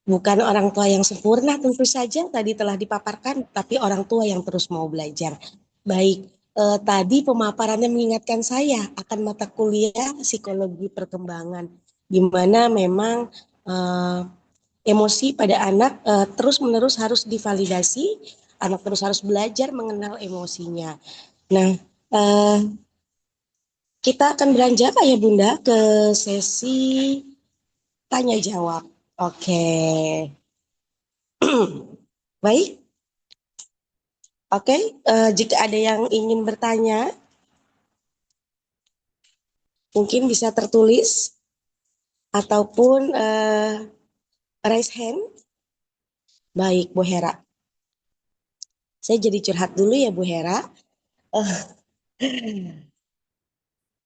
Bukan orang tua yang sempurna tentu saja tadi telah dipaparkan, tapi orang tua yang terus mau belajar. Baik, tadi pemaparannya mengingatkan saya akan mata kuliah psikologi perkembangan, di mana memang emosi pada anak terus-menerus harus divalidasi, anak terus harus belajar mengenal emosinya. Nah, kita akan beranjak ya Bunda ke sesi tanya jawab. Oke. Baik. Oke, jika ada yang ingin bertanya, mungkin bisa tertulis ataupun raise hand. Baik, Bu Hera. Saya jadi curhat dulu ya, Bu Hera.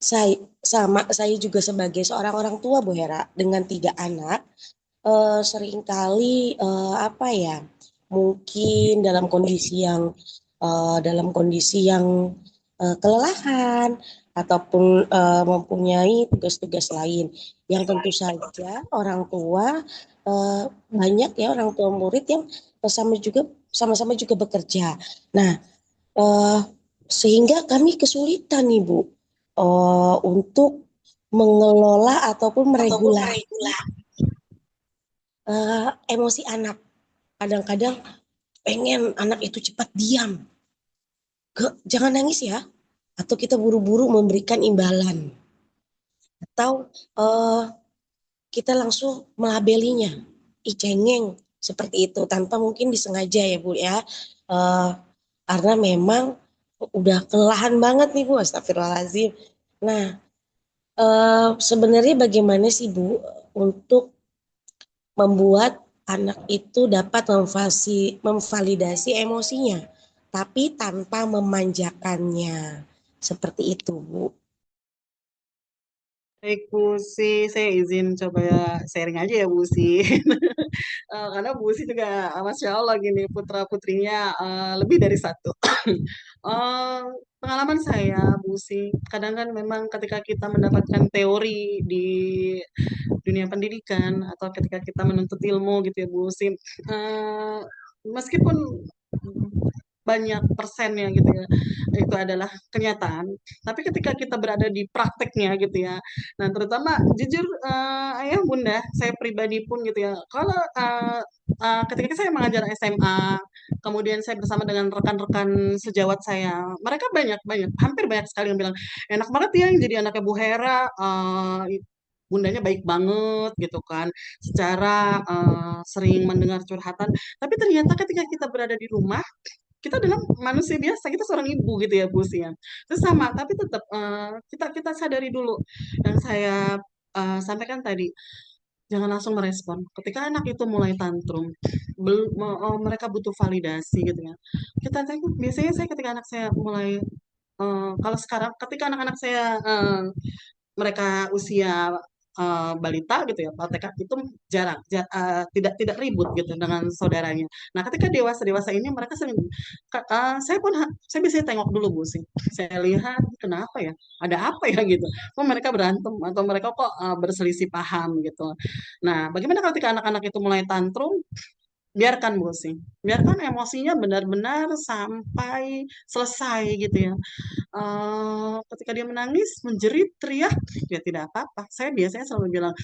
Saya juga sebagai seorang orang tua, Bu Hera, dengan 3 anak, seringkali apa ya, mungkin dalam kondisi yang kelelahan ataupun mempunyai tugas-tugas lain yang tentu saja orang tua banyak ya orang tua murid yang sama-sama juga bekerja. Nah, sehingga kami kesulitan nih Bu untuk mengelola ataupun meregulasi emosi anak. Kadang-kadang pengen anak itu cepat diam. Jangan nangis ya. Atau kita buru-buru memberikan imbalan. Atau kita langsung melabelinya. Cengeng. Seperti itu. Tanpa mungkin disengaja ya Bu ya. Karena memang udah kelelahan banget nih Bu. Astagfirullahaladzim. Nah, sebenarnya bagaimana sih Bu untuk membuat anak itu dapat memvalidasi emosinya, tapi tanpa memanjakannya. Seperti itu, Bu. Baik Bu Usi, saya izin coba sharing aja ya Bu Usi. Karena Bu Usi juga, Masya Allah gini, putra-putrinya lebih dari satu. Pengalaman saya, Bu Usi, kadang kan memang ketika kita mendapatkan teori di dunia pendidikan atau ketika kita menuntut ilmu gitu ya Bu Usi, meskipun banyak persennya gitu ya, itu adalah kenyataan. Tapi ketika kita berada di prakteknya gitu ya, nah terutama jujur ayah bunda, saya pribadi pun gitu ya, kalau ketika saya mengajar SMA, kemudian saya bersama dengan rekan-rekan sejawat saya, mereka hampir banyak sekali yang bilang, enak banget ya yang jadi anaknya Bu Hera, bundanya baik banget gitu kan, secara sering mendengar curhatan, tapi ternyata ketika kita berada di rumah, kita adalah manusia biasa, kita seorang ibu gitu ya Bu Sian. Terus sama, tapi tetap kita kita sadari dulu yang saya sampaikan tadi, jangan langsung merespon. Ketika anak itu mulai tantrum, mereka butuh validasi gitu ya. Kita biasanya saya ketika anak saya mulai kalau sekarang ketika anak-anak saya mereka usia balita gitu ya, TK itu jarang, tidak ribut gitu dengan saudaranya. Nah, ketika dewasa ini mereka sering, saya biasanya tengok dulu Bu sih, saya lihat kenapa ya, ada apa ya gitu, kok mereka berantem atau mereka kok berselisih paham gitu. Nah, bagaimana ketika anak-anak itu mulai tantrum? Biarkan Bu sih, biarkan emosinya benar-benar sampai selesai gitu ya. Ketika dia menangis, menjerit, teriak, ya tidak apa-apa. Saya biasanya selalu bilang,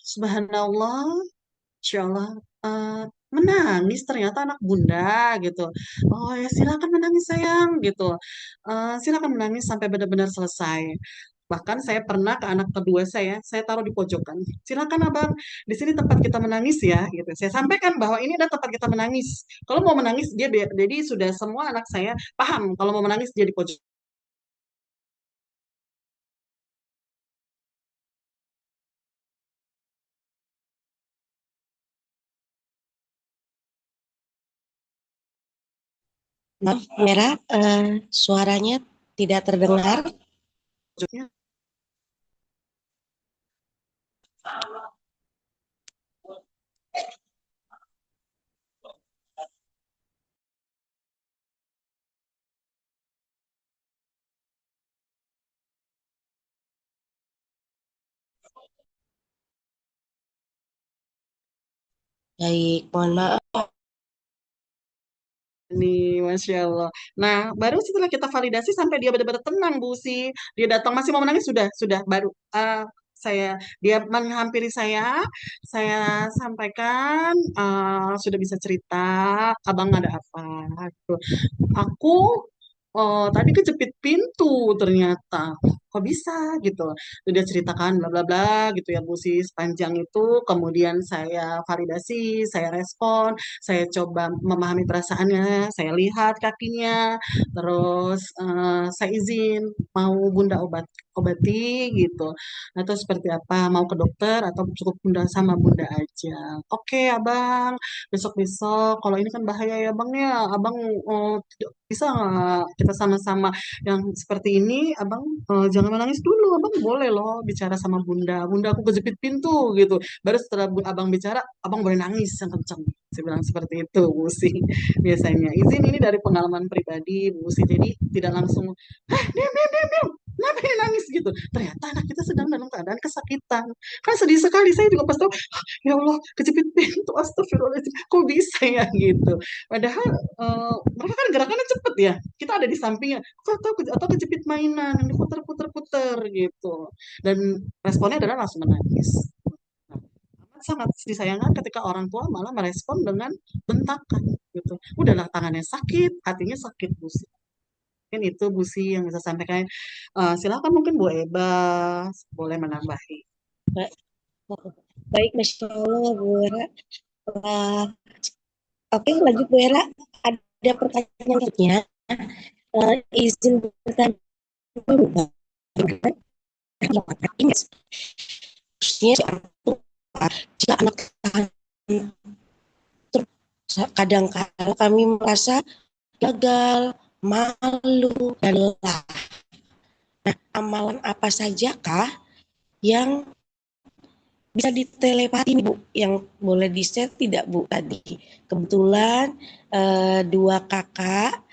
subhanallah, insya Allah, menangis ternyata anak bunda gitu. Oh ya silakan menangis sayang gitu. Silakan menangis sampai benar-benar selesai. Bahkan saya pernah ke anak kedua saya taruh di pojokan. Silakan abang, di sini tempat kita menangis ya, gitu. Saya sampaikan bahwa ini adalah tempat kita menangis. Kalau mau menangis jadi sudah semua anak saya paham kalau mau menangis dia di pojok. Maaf, Merah, suaranya tidak terdengar. Pojoknya. Baik, mohon maaf. Nih, Masya Allah. Nah, baru setelah kita validasi sampai dia benar-benar tenang, Bu Si. Dia datang masih mau menangis, sudah, baru dia menghampiri saya sampaikan, sudah bisa cerita, abang ada apa, gitu. Aku tadi kejepit pintu ternyata. Kok bisa gitu. Terus dia ceritakan bla bla bla gitu ya Bu Si sepanjang itu. Kemudian saya validasi, saya respon, saya coba memahami perasaannya, saya lihat kakinya, terus saya izin mau Bunda obati gitu. Atau seperti apa, mau ke dokter atau cukup Bunda sama Bunda aja. Oke, Abang. Besok-besok kalau ini kan bahaya ya Bang ya. Abang bisa nggak kita sama-sama yang seperti ini, Abang jangan menangis dulu, Abang boleh loh bicara sama Bunda. Bunda aku kejepit pintu gitu. Baru setelah Abang bicara, Abang boleh nangis yang kencang. Saya bilang seperti itu, Bu Usi. Biasanya izin ini dari pengalaman pribadi, Bu Usi. Jadi tidak langsung, diam, diam, diam, diam. Kenapa ini nangis gitu? Ternyata anak kita sedang dalam keadaan kesakitan. Kan sedih sekali. Saya juga pas tahu, ya Allah, kejepit pintu, astagfirullahaladzim. Kok bisa ya gitu? Padahal mereka kan gerakannya cepet ya. Kita ada di sampingnya. Atau kejepit mainan yang diputer-puter-puter gitu. Dan responnya adalah langsung menangis. Nah, amat sangat disayangkan ketika orang tua malah merespon dengan bentakan gitu. Udahlah tangannya sakit, hatinya sakit Bu. Mungkin itu Bu Si yang bisa sampaikan. Silakan mungkin Bu Eba boleh menambahi. Baik, Masya Allah, Bu Era. Oke, lanjut Bu Era. Ada pertanyaan selanjutnya. Izin bertanya dulu, khususnya jika anak kadang-kadang kami merasa gagal, malu, dan lelah. Nah, amalan apa sajakah yang bisa ditelepati Bu, yang boleh di-share tidak Bu tadi? Kebetulan dua kakak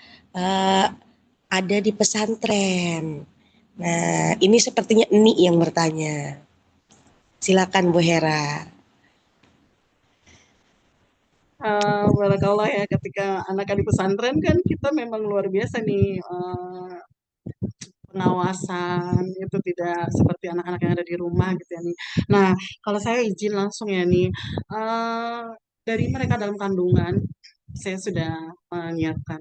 ada di pesantren. Nah, ini sepertinya Eni yang bertanya. Silakan Bu Hera. Barakallah ya, ketika anak di pesantren kan kita memang luar biasa nih pengawasan itu tidak seperti anak-anak yang ada di rumah gitu ya nih. Nah, kalau saya izin langsung ya nih, dari mereka dalam kandungan saya sudah menyiapkan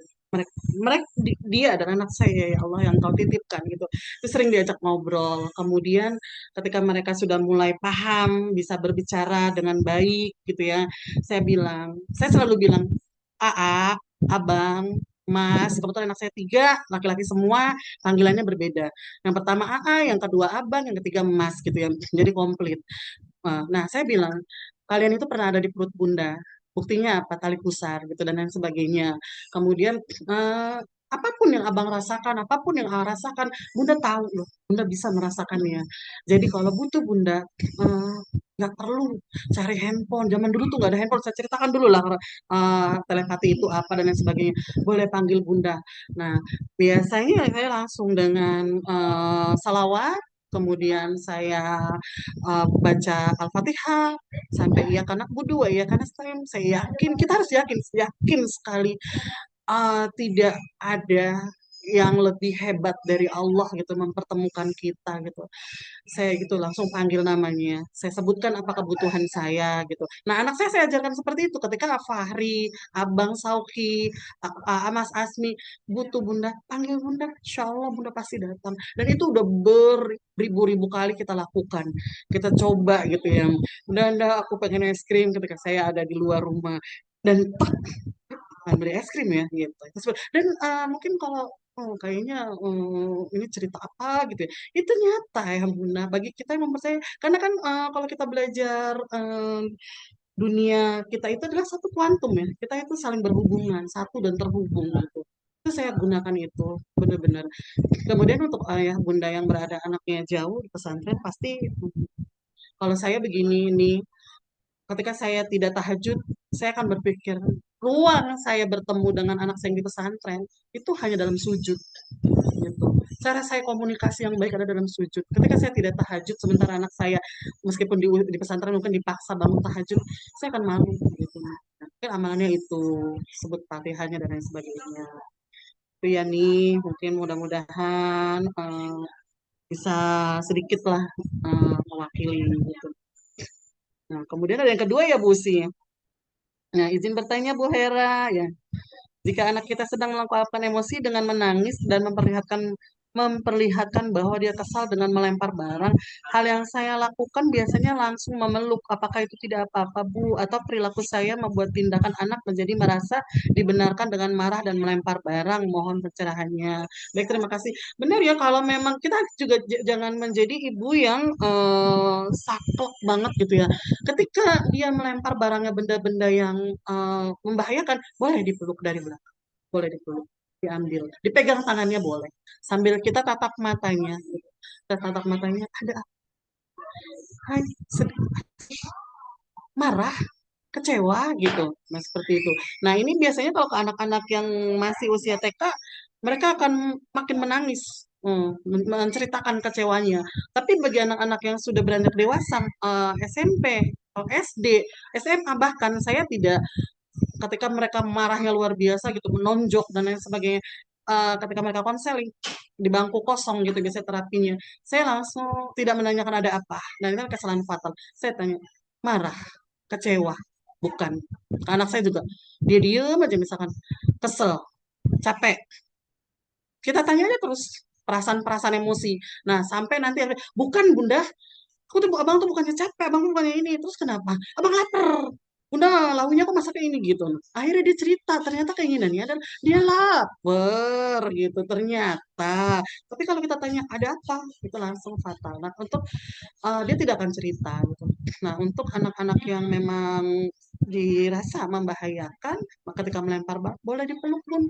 dia adalah anak saya ya Allah yang kau titipkan gitu. Terus sering diajak ngobrol. Kemudian ketika mereka sudah mulai paham, bisa berbicara dengan baik gitu ya. Saya selalu bilang, AA, Abang, Mas, kebetulan anak saya 3, laki-laki semua, panggilannya berbeda. Yang pertama AA, yang kedua Abang, yang ketiga Mas gitu ya. Jadi komplit. Nah, saya bilang, kalian itu pernah ada di perut Bunda. Buktinya apa? Tali pusar gitu dan lain sebagainya. Kemudian apapun yang abang rasakan, apapun yang abang rasakan, Bunda tahu loh. Bunda bisa merasakannya. Jadi kalau butuh Bunda, nggak perlu cari handphone. Zaman dulu tuh nggak ada handphone. Saya ceritakan dulu lah telepati itu apa dan lain sebagainya. Boleh panggil Bunda. Nah, biasanya saya langsung dengan salawat. Kemudian saya baca Al-Fatihah sampai iya karena budu ya karena saya yakin kita harus yakin sekali tidak ada yang lebih hebat dari Allah gitu mempertemukan kita gitu. Saya gitu langsung panggil namanya. Saya sebutkan apa kebutuhan saya gitu. Nah, anak saya ajarkan seperti itu ketika Fahri, Abang Sauki, Mas Asmi butuh Bunda, panggil Bunda, insya Allah Bunda pasti datang. Dan itu udah beribu-ribu kali kita lakukan. Kita coba gitu ya. Bunda, aku pengen es krim ketika saya ada di luar rumah. Dan beli es krim ya gitu. Dan mungkin kalau kayaknya ini cerita apa gitu ya. Itu nyata ya Bunda bagi kita yang mempercayai karena kan kalau kita belajar dunia kita itu adalah satu kuantum ya. Kita itu saling berhubungan, satu dan terhubung gitu. Itu saya gunakan itu benar-benar. Kemudian untuk ayah bunda yang berada anaknya jauh di pesantren pasti kalau saya begini nih ketika saya tidak tahajud, saya akan berpikir, ruang saya bertemu dengan anak saya yang di pesantren, itu hanya dalam sujud. Gitu. Cara saya komunikasi yang baik ada dalam sujud. Ketika saya tidak tahajud, sementara anak saya, meskipun di pesantren mungkin dipaksa bangun tahajud, saya akan malu. Gitu. Mungkin amalannya itu, sebut fatihahnya dan lain sebagainya. Itu ya nih, mungkin mudah-mudahan bisa sedikit lah mewakili gitu. Nah, kemudian ada yang kedua ya Bu Usi. Nah, izin bertanya Bu Hera ya. Jika anak kita sedang melakukan emosi dengan menangis dan memperlihatkan bahwa dia kesal dengan melempar barang, hal yang saya lakukan biasanya langsung memeluk. Apakah itu tidak apa-apa, Bu? Atau perilaku saya membuat tindakan anak menjadi merasa dibenarkan dengan marah dan melempar barang? Mohon pencerahannya. Baik, terima kasih. Benar ya, kalau memang kita juga jangan menjadi ibu yang saklek banget gitu ya. Ketika dia melempar barangnya benda-benda yang membahayakan, boleh dipeluk dari belakang, boleh dipeluk, diambil, dipegang tangannya boleh, sambil kita tatap matanya, kita tatap matanya, ada apa? Hai, marah, kecewa gitu, nah seperti itu. Nah ini biasanya kalau ke anak-anak yang masih usia TK, mereka akan makin menangis. Menceritakan kecewanya. Tapi bagi anak-anak yang sudah beranjak dewasa, SMP, SD, SMA bahkan saya tidak ketika mereka marahnya luar biasa gitu menonjok dan lain sebagainya ketika mereka konseling di bangku kosong gitu biasanya terapinya saya langsung tidak menanyakan ada apa dan itu kan kesalahan fatal saya tanya marah kecewa bukan anak saya juga dia diem aja misalkan kesel capek kita tanya aja terus perasaan-perasaan emosi nah sampai nanti bukan bunda aku tuh abang tuh bukannya capek abang tuh bukannya ini terus kenapa abang lapar Bunda, launya kok masaknya ini gitu. Akhirnya dia cerita, ternyata keinginannya adalah dia lapar gitu ternyata. Tapi kalau kita tanya ada apa, itu langsung fatal. Nah, untuk dia tidak akan cerita gitu. Nah, untuk anak-anak yang memang dirasa membahayakan, maka ketika melempar boleh dipeluk pun,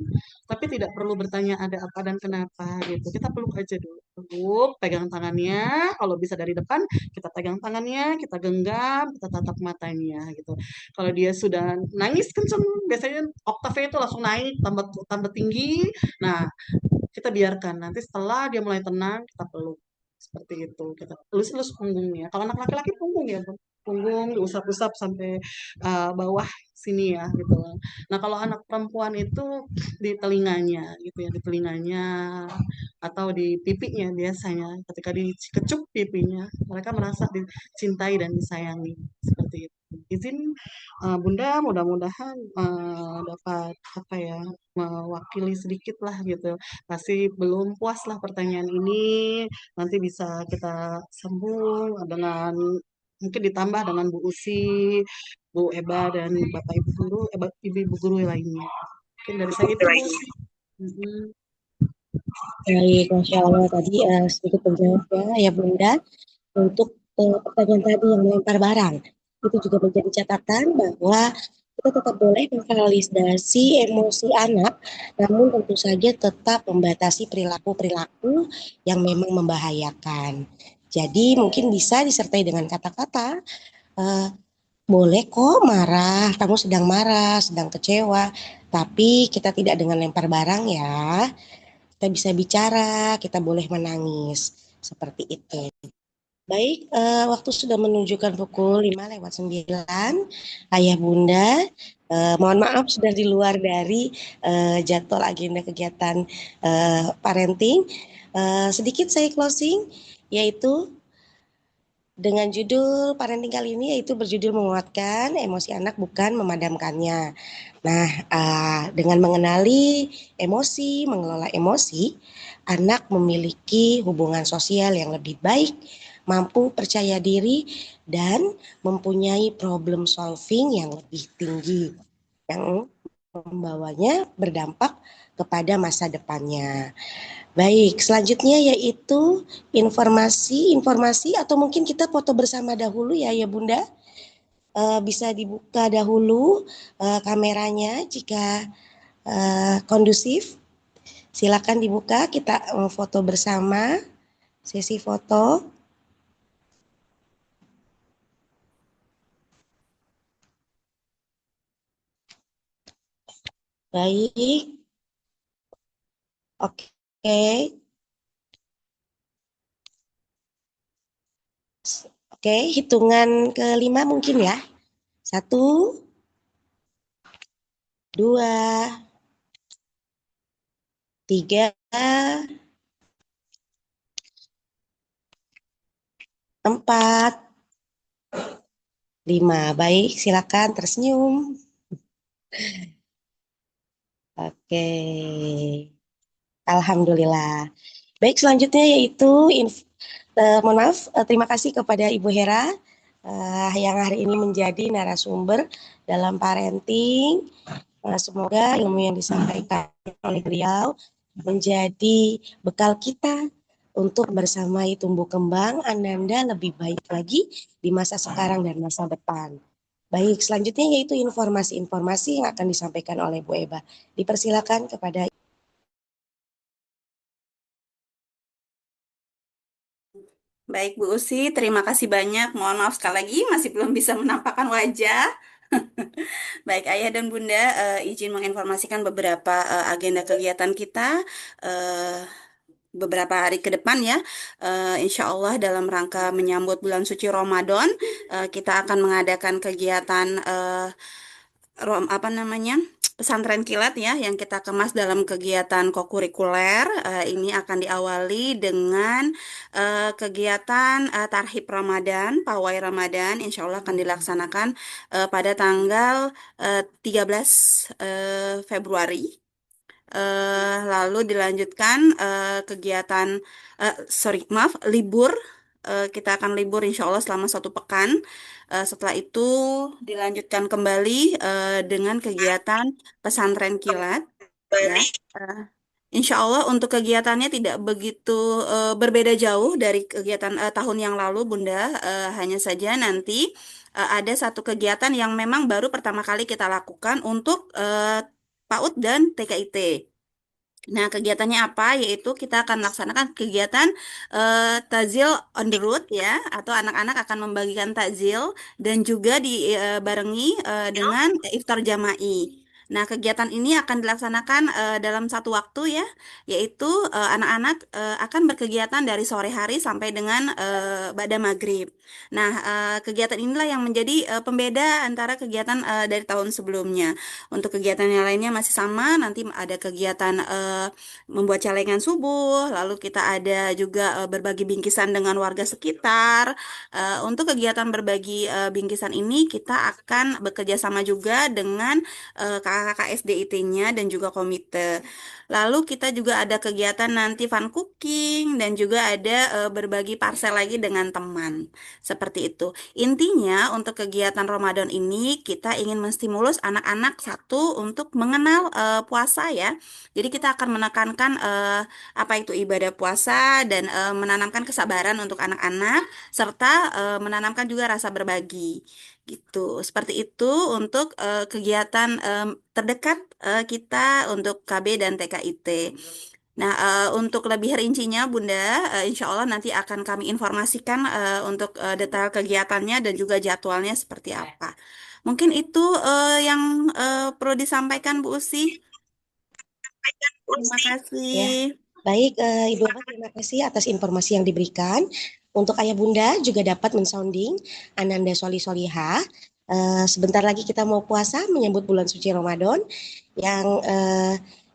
tapi tidak perlu bertanya ada apa dan kenapa gitu. Kita peluk aja dulu, peluk, pegang tangannya, kalau bisa dari depan kita pegang tangannya, kita genggam, kita tatap matanya gitu. Kalau dia sudah nangis kenceng, biasanya oktavnya itu langsung naik, tambah tinggi. Nah, kita biarkan. Nanti setelah dia mulai tenang, kita peluk. Seperti itu. Kita elus-elus punggungnya. Kalau anak laki-laki punggung ya, punggung diusap-usap sampai bawah sini ya gitu. Nah, kalau anak perempuan itu di telinganya gitu ya, di telinganya atau di pipinya biasanya. Ketika dikecup pipinya, mereka merasa dicintai dan disayangi. Seperti itu. Izin Bunda mudah-mudahan dapat apa ya mewakili sedikit lah gitu. Pasti belum puas lah pertanyaan ini. Nanti bisa kita sambung dengan mungkin ditambah dengan Bu Usi, Bu Eba dan Bapak Ibu guru, Ibu guru lainnya. Mungkin dari saya itu Bu. Baik, Masya Allah tadi sedikit menjawab ya Bunda untuk pertanyaan tadi yang melempar barang. Itu juga menjadi catatan bahwa kita tetap boleh memvalidasi emosi anak, namun tentu saja tetap membatasi perilaku-perilaku yang memang membahayakan. Jadi mungkin bisa disertai dengan kata-kata, boleh kok marah, kamu sedang marah, sedang kecewa, tapi kita tidak dengan lempar barang ya. Kita bisa bicara, kita boleh menangis, seperti itu. Baik, waktu sudah menunjukkan pukul 5:09. Ayah Bunda, Mohon maaf sudah di luar dari jadwal agenda kegiatan parenting. Sedikit saya closing, yaitu dengan judul parenting kali ini yaitu berjudul menguatkan emosi anak bukan memadamkannya. Nah, dengan mengenali emosi, mengelola emosi, anak memiliki hubungan sosial yang lebih baik, mampu percaya diri, dan mempunyai problem solving yang lebih tinggi, yang membawanya berdampak kepada masa depannya. Baik, selanjutnya yaitu informasi atau mungkin kita foto bersama dahulu ya Bunda. Bisa dibuka dahulu kameranya jika kondusif. Silakan dibuka, kita foto bersama, sesi foto. Baik, oke. Oke, hitungan kelima mungkin ya. 1, 2, 3, 4, 5. Baik, silakan tersenyum. Oke. Alhamdulillah. Baik, selanjutnya yaitu mohon maaf, terima kasih kepada Ibu Hera yang hari ini menjadi narasumber dalam parenting. Semoga ilmu yang disampaikan oleh beliau menjadi bekal kita untuk bersamai tumbuh kembang Ananda lebih baik lagi di masa sekarang dan masa depan. Baik, selanjutnya yaitu informasi-informasi yang akan disampaikan oleh Bu Eba. Dipersilakan kepada Baik Bu Usi, terima kasih banyak. Mohon maaf sekali lagi masih belum bisa menampakkan wajah. Baik Ayah dan Bunda, izin menginformasikan beberapa agenda kegiatan kita. eh, Beberapa hari ke depan ya, insya Allah dalam rangka menyambut bulan suci Ramadan, kita akan mengadakan kegiatan apa namanya pesantren kilat ya yang kita kemas dalam kegiatan kokurikuler. Ini akan diawali dengan kegiatan Tarhib Ramadan, Pawai Ramadan, insya Allah akan dilaksanakan pada tanggal 13 Februari. Lalu dilanjutkan kegiatan, sorry, maaf, libur. Kita akan libur insya Allah selama 1 pekan. Setelah itu dilanjutkan kembali dengan kegiatan pesantren kilat. Ya, Eh, insya Allah untuk kegiatannya tidak begitu berbeda jauh dari kegiatan tahun yang lalu, Bunda. Hanya saja nanti ada satu kegiatan yang memang baru pertama kali kita lakukan untuk PAUD dan TKIT. Nah, kegiatannya apa? Yaitu kita akan melaksanakan kegiatan takjil on the road ya, atau anak-anak akan membagikan takjil dan juga dibarengi dengan iftar jama'i. Nah, kegiatan ini akan dilaksanakan dalam satu waktu ya, yaitu anak-anak akan berkegiatan dari sore hari sampai dengan ba'da maghrib. Nah, kegiatan inilah yang menjadi pembeda antara kegiatan dari tahun sebelumnya. Untuk kegiatan yang lainnya masih sama, nanti ada kegiatan membuat celengan subuh, lalu kita ada juga berbagi bingkisan dengan warga sekitar. Untuk kegiatan berbagi bingkisan ini, kita akan bekerja sama juga dengan kakak-kakak SDIT-nya dan juga komite. Lalu kita juga ada kegiatan nanti fun cooking dan juga ada berbagi parcel lagi dengan teman. Seperti itu. Intinya untuk kegiatan Ramadan ini kita ingin menstimulus anak-anak satu untuk mengenal puasa ya. Jadi kita akan menekankan apa itu ibadah puasa dan menanamkan kesabaran untuk anak-anak serta menanamkan juga rasa berbagi gitu. Seperti itu untuk kegiatan terdekat kita untuk KB dan TKIT. Nah, untuk lebih rincinya, Bunda, insya Allah nanti akan kami informasikan untuk detail kegiatannya dan juga jadwalnya seperti apa. Mungkin itu yang perlu disampaikan, Bu Usi. Terima ya. kasih. Baik, Ibu Eva, terima kasih atas informasi yang diberikan. Untuk Ayah Bunda juga dapat mensounding Ananda Soli Solihah Sebentar lagi kita mau puasa menyambut bulan suci Ramadan yang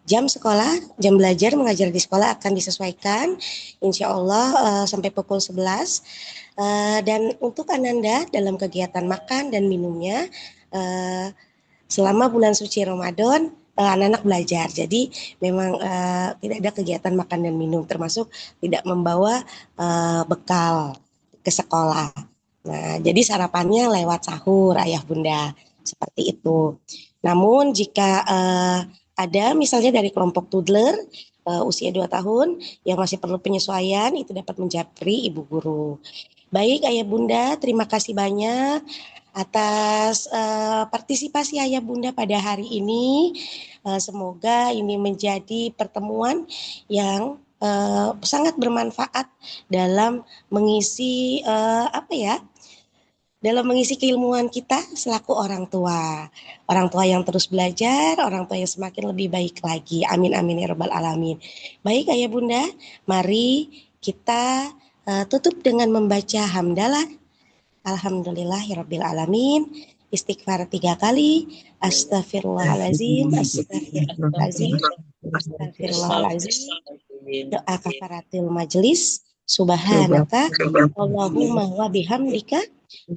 jam sekolah, jam belajar mengajar di sekolah akan disesuaikan insya Allah sampai pukul 11. Dan untuk Ananda dalam kegiatan makan dan minumnya selama bulan suci Ramadan anak-anak belajar. Jadi memang tidak ada kegiatan makan dan minum, termasuk tidak membawa bekal ke sekolah. Nah, jadi sarapannya lewat sahur, ayah bunda, seperti itu. Namun jika ada misalnya dari kelompok toddler usia 2 tahun yang masih perlu penyesuaian, itu dapat menjapri ibu guru. Baik ayah bunda, terima kasih banyak atas partisipasi ayah bunda pada hari ini. Semoga ini menjadi pertemuan yang sangat bermanfaat dalam mengisi dalam mengisi keilmuan kita selaku orang tua yang terus belajar, orang tua yang semakin lebih baik lagi. Amin amin ya rabbal alamin. Baik ayah bunda, mari kita tutup dengan membaca hamdalah. Alhamdulillahirabbil alamin. Istighfar 3 kali. Astagfirullahalazim, astagfirullahalazim, astagfirullahalazim. Doa kafaratil majlis. Subhanaka Allahumma wa bihamdika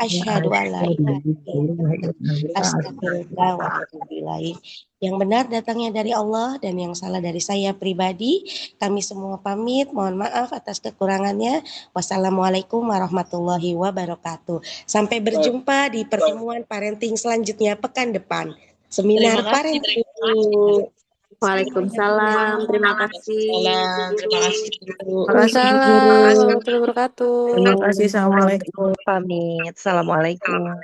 asyhadu an la ilaha illa anta astaghfiruka wa atubu ilaik. Yang benar datangnya dari Allah dan yang salah dari saya pribadi. Kami semua pamit, mohon maaf atas kekurangannya. Wassalamualaikum warahmatullahi wabarakatuh. Sampai berjumpa di pertemuan parenting selanjutnya pekan depan. Seminar Terima kasih. parenting. Waalaikumsalam. Terima kasih. Terima kasih, Bu. Waalaikumsalam warahmatullahi wabarakatuh. Terima kasih. Assalamualaikum. Pamit. Assalamualaikum.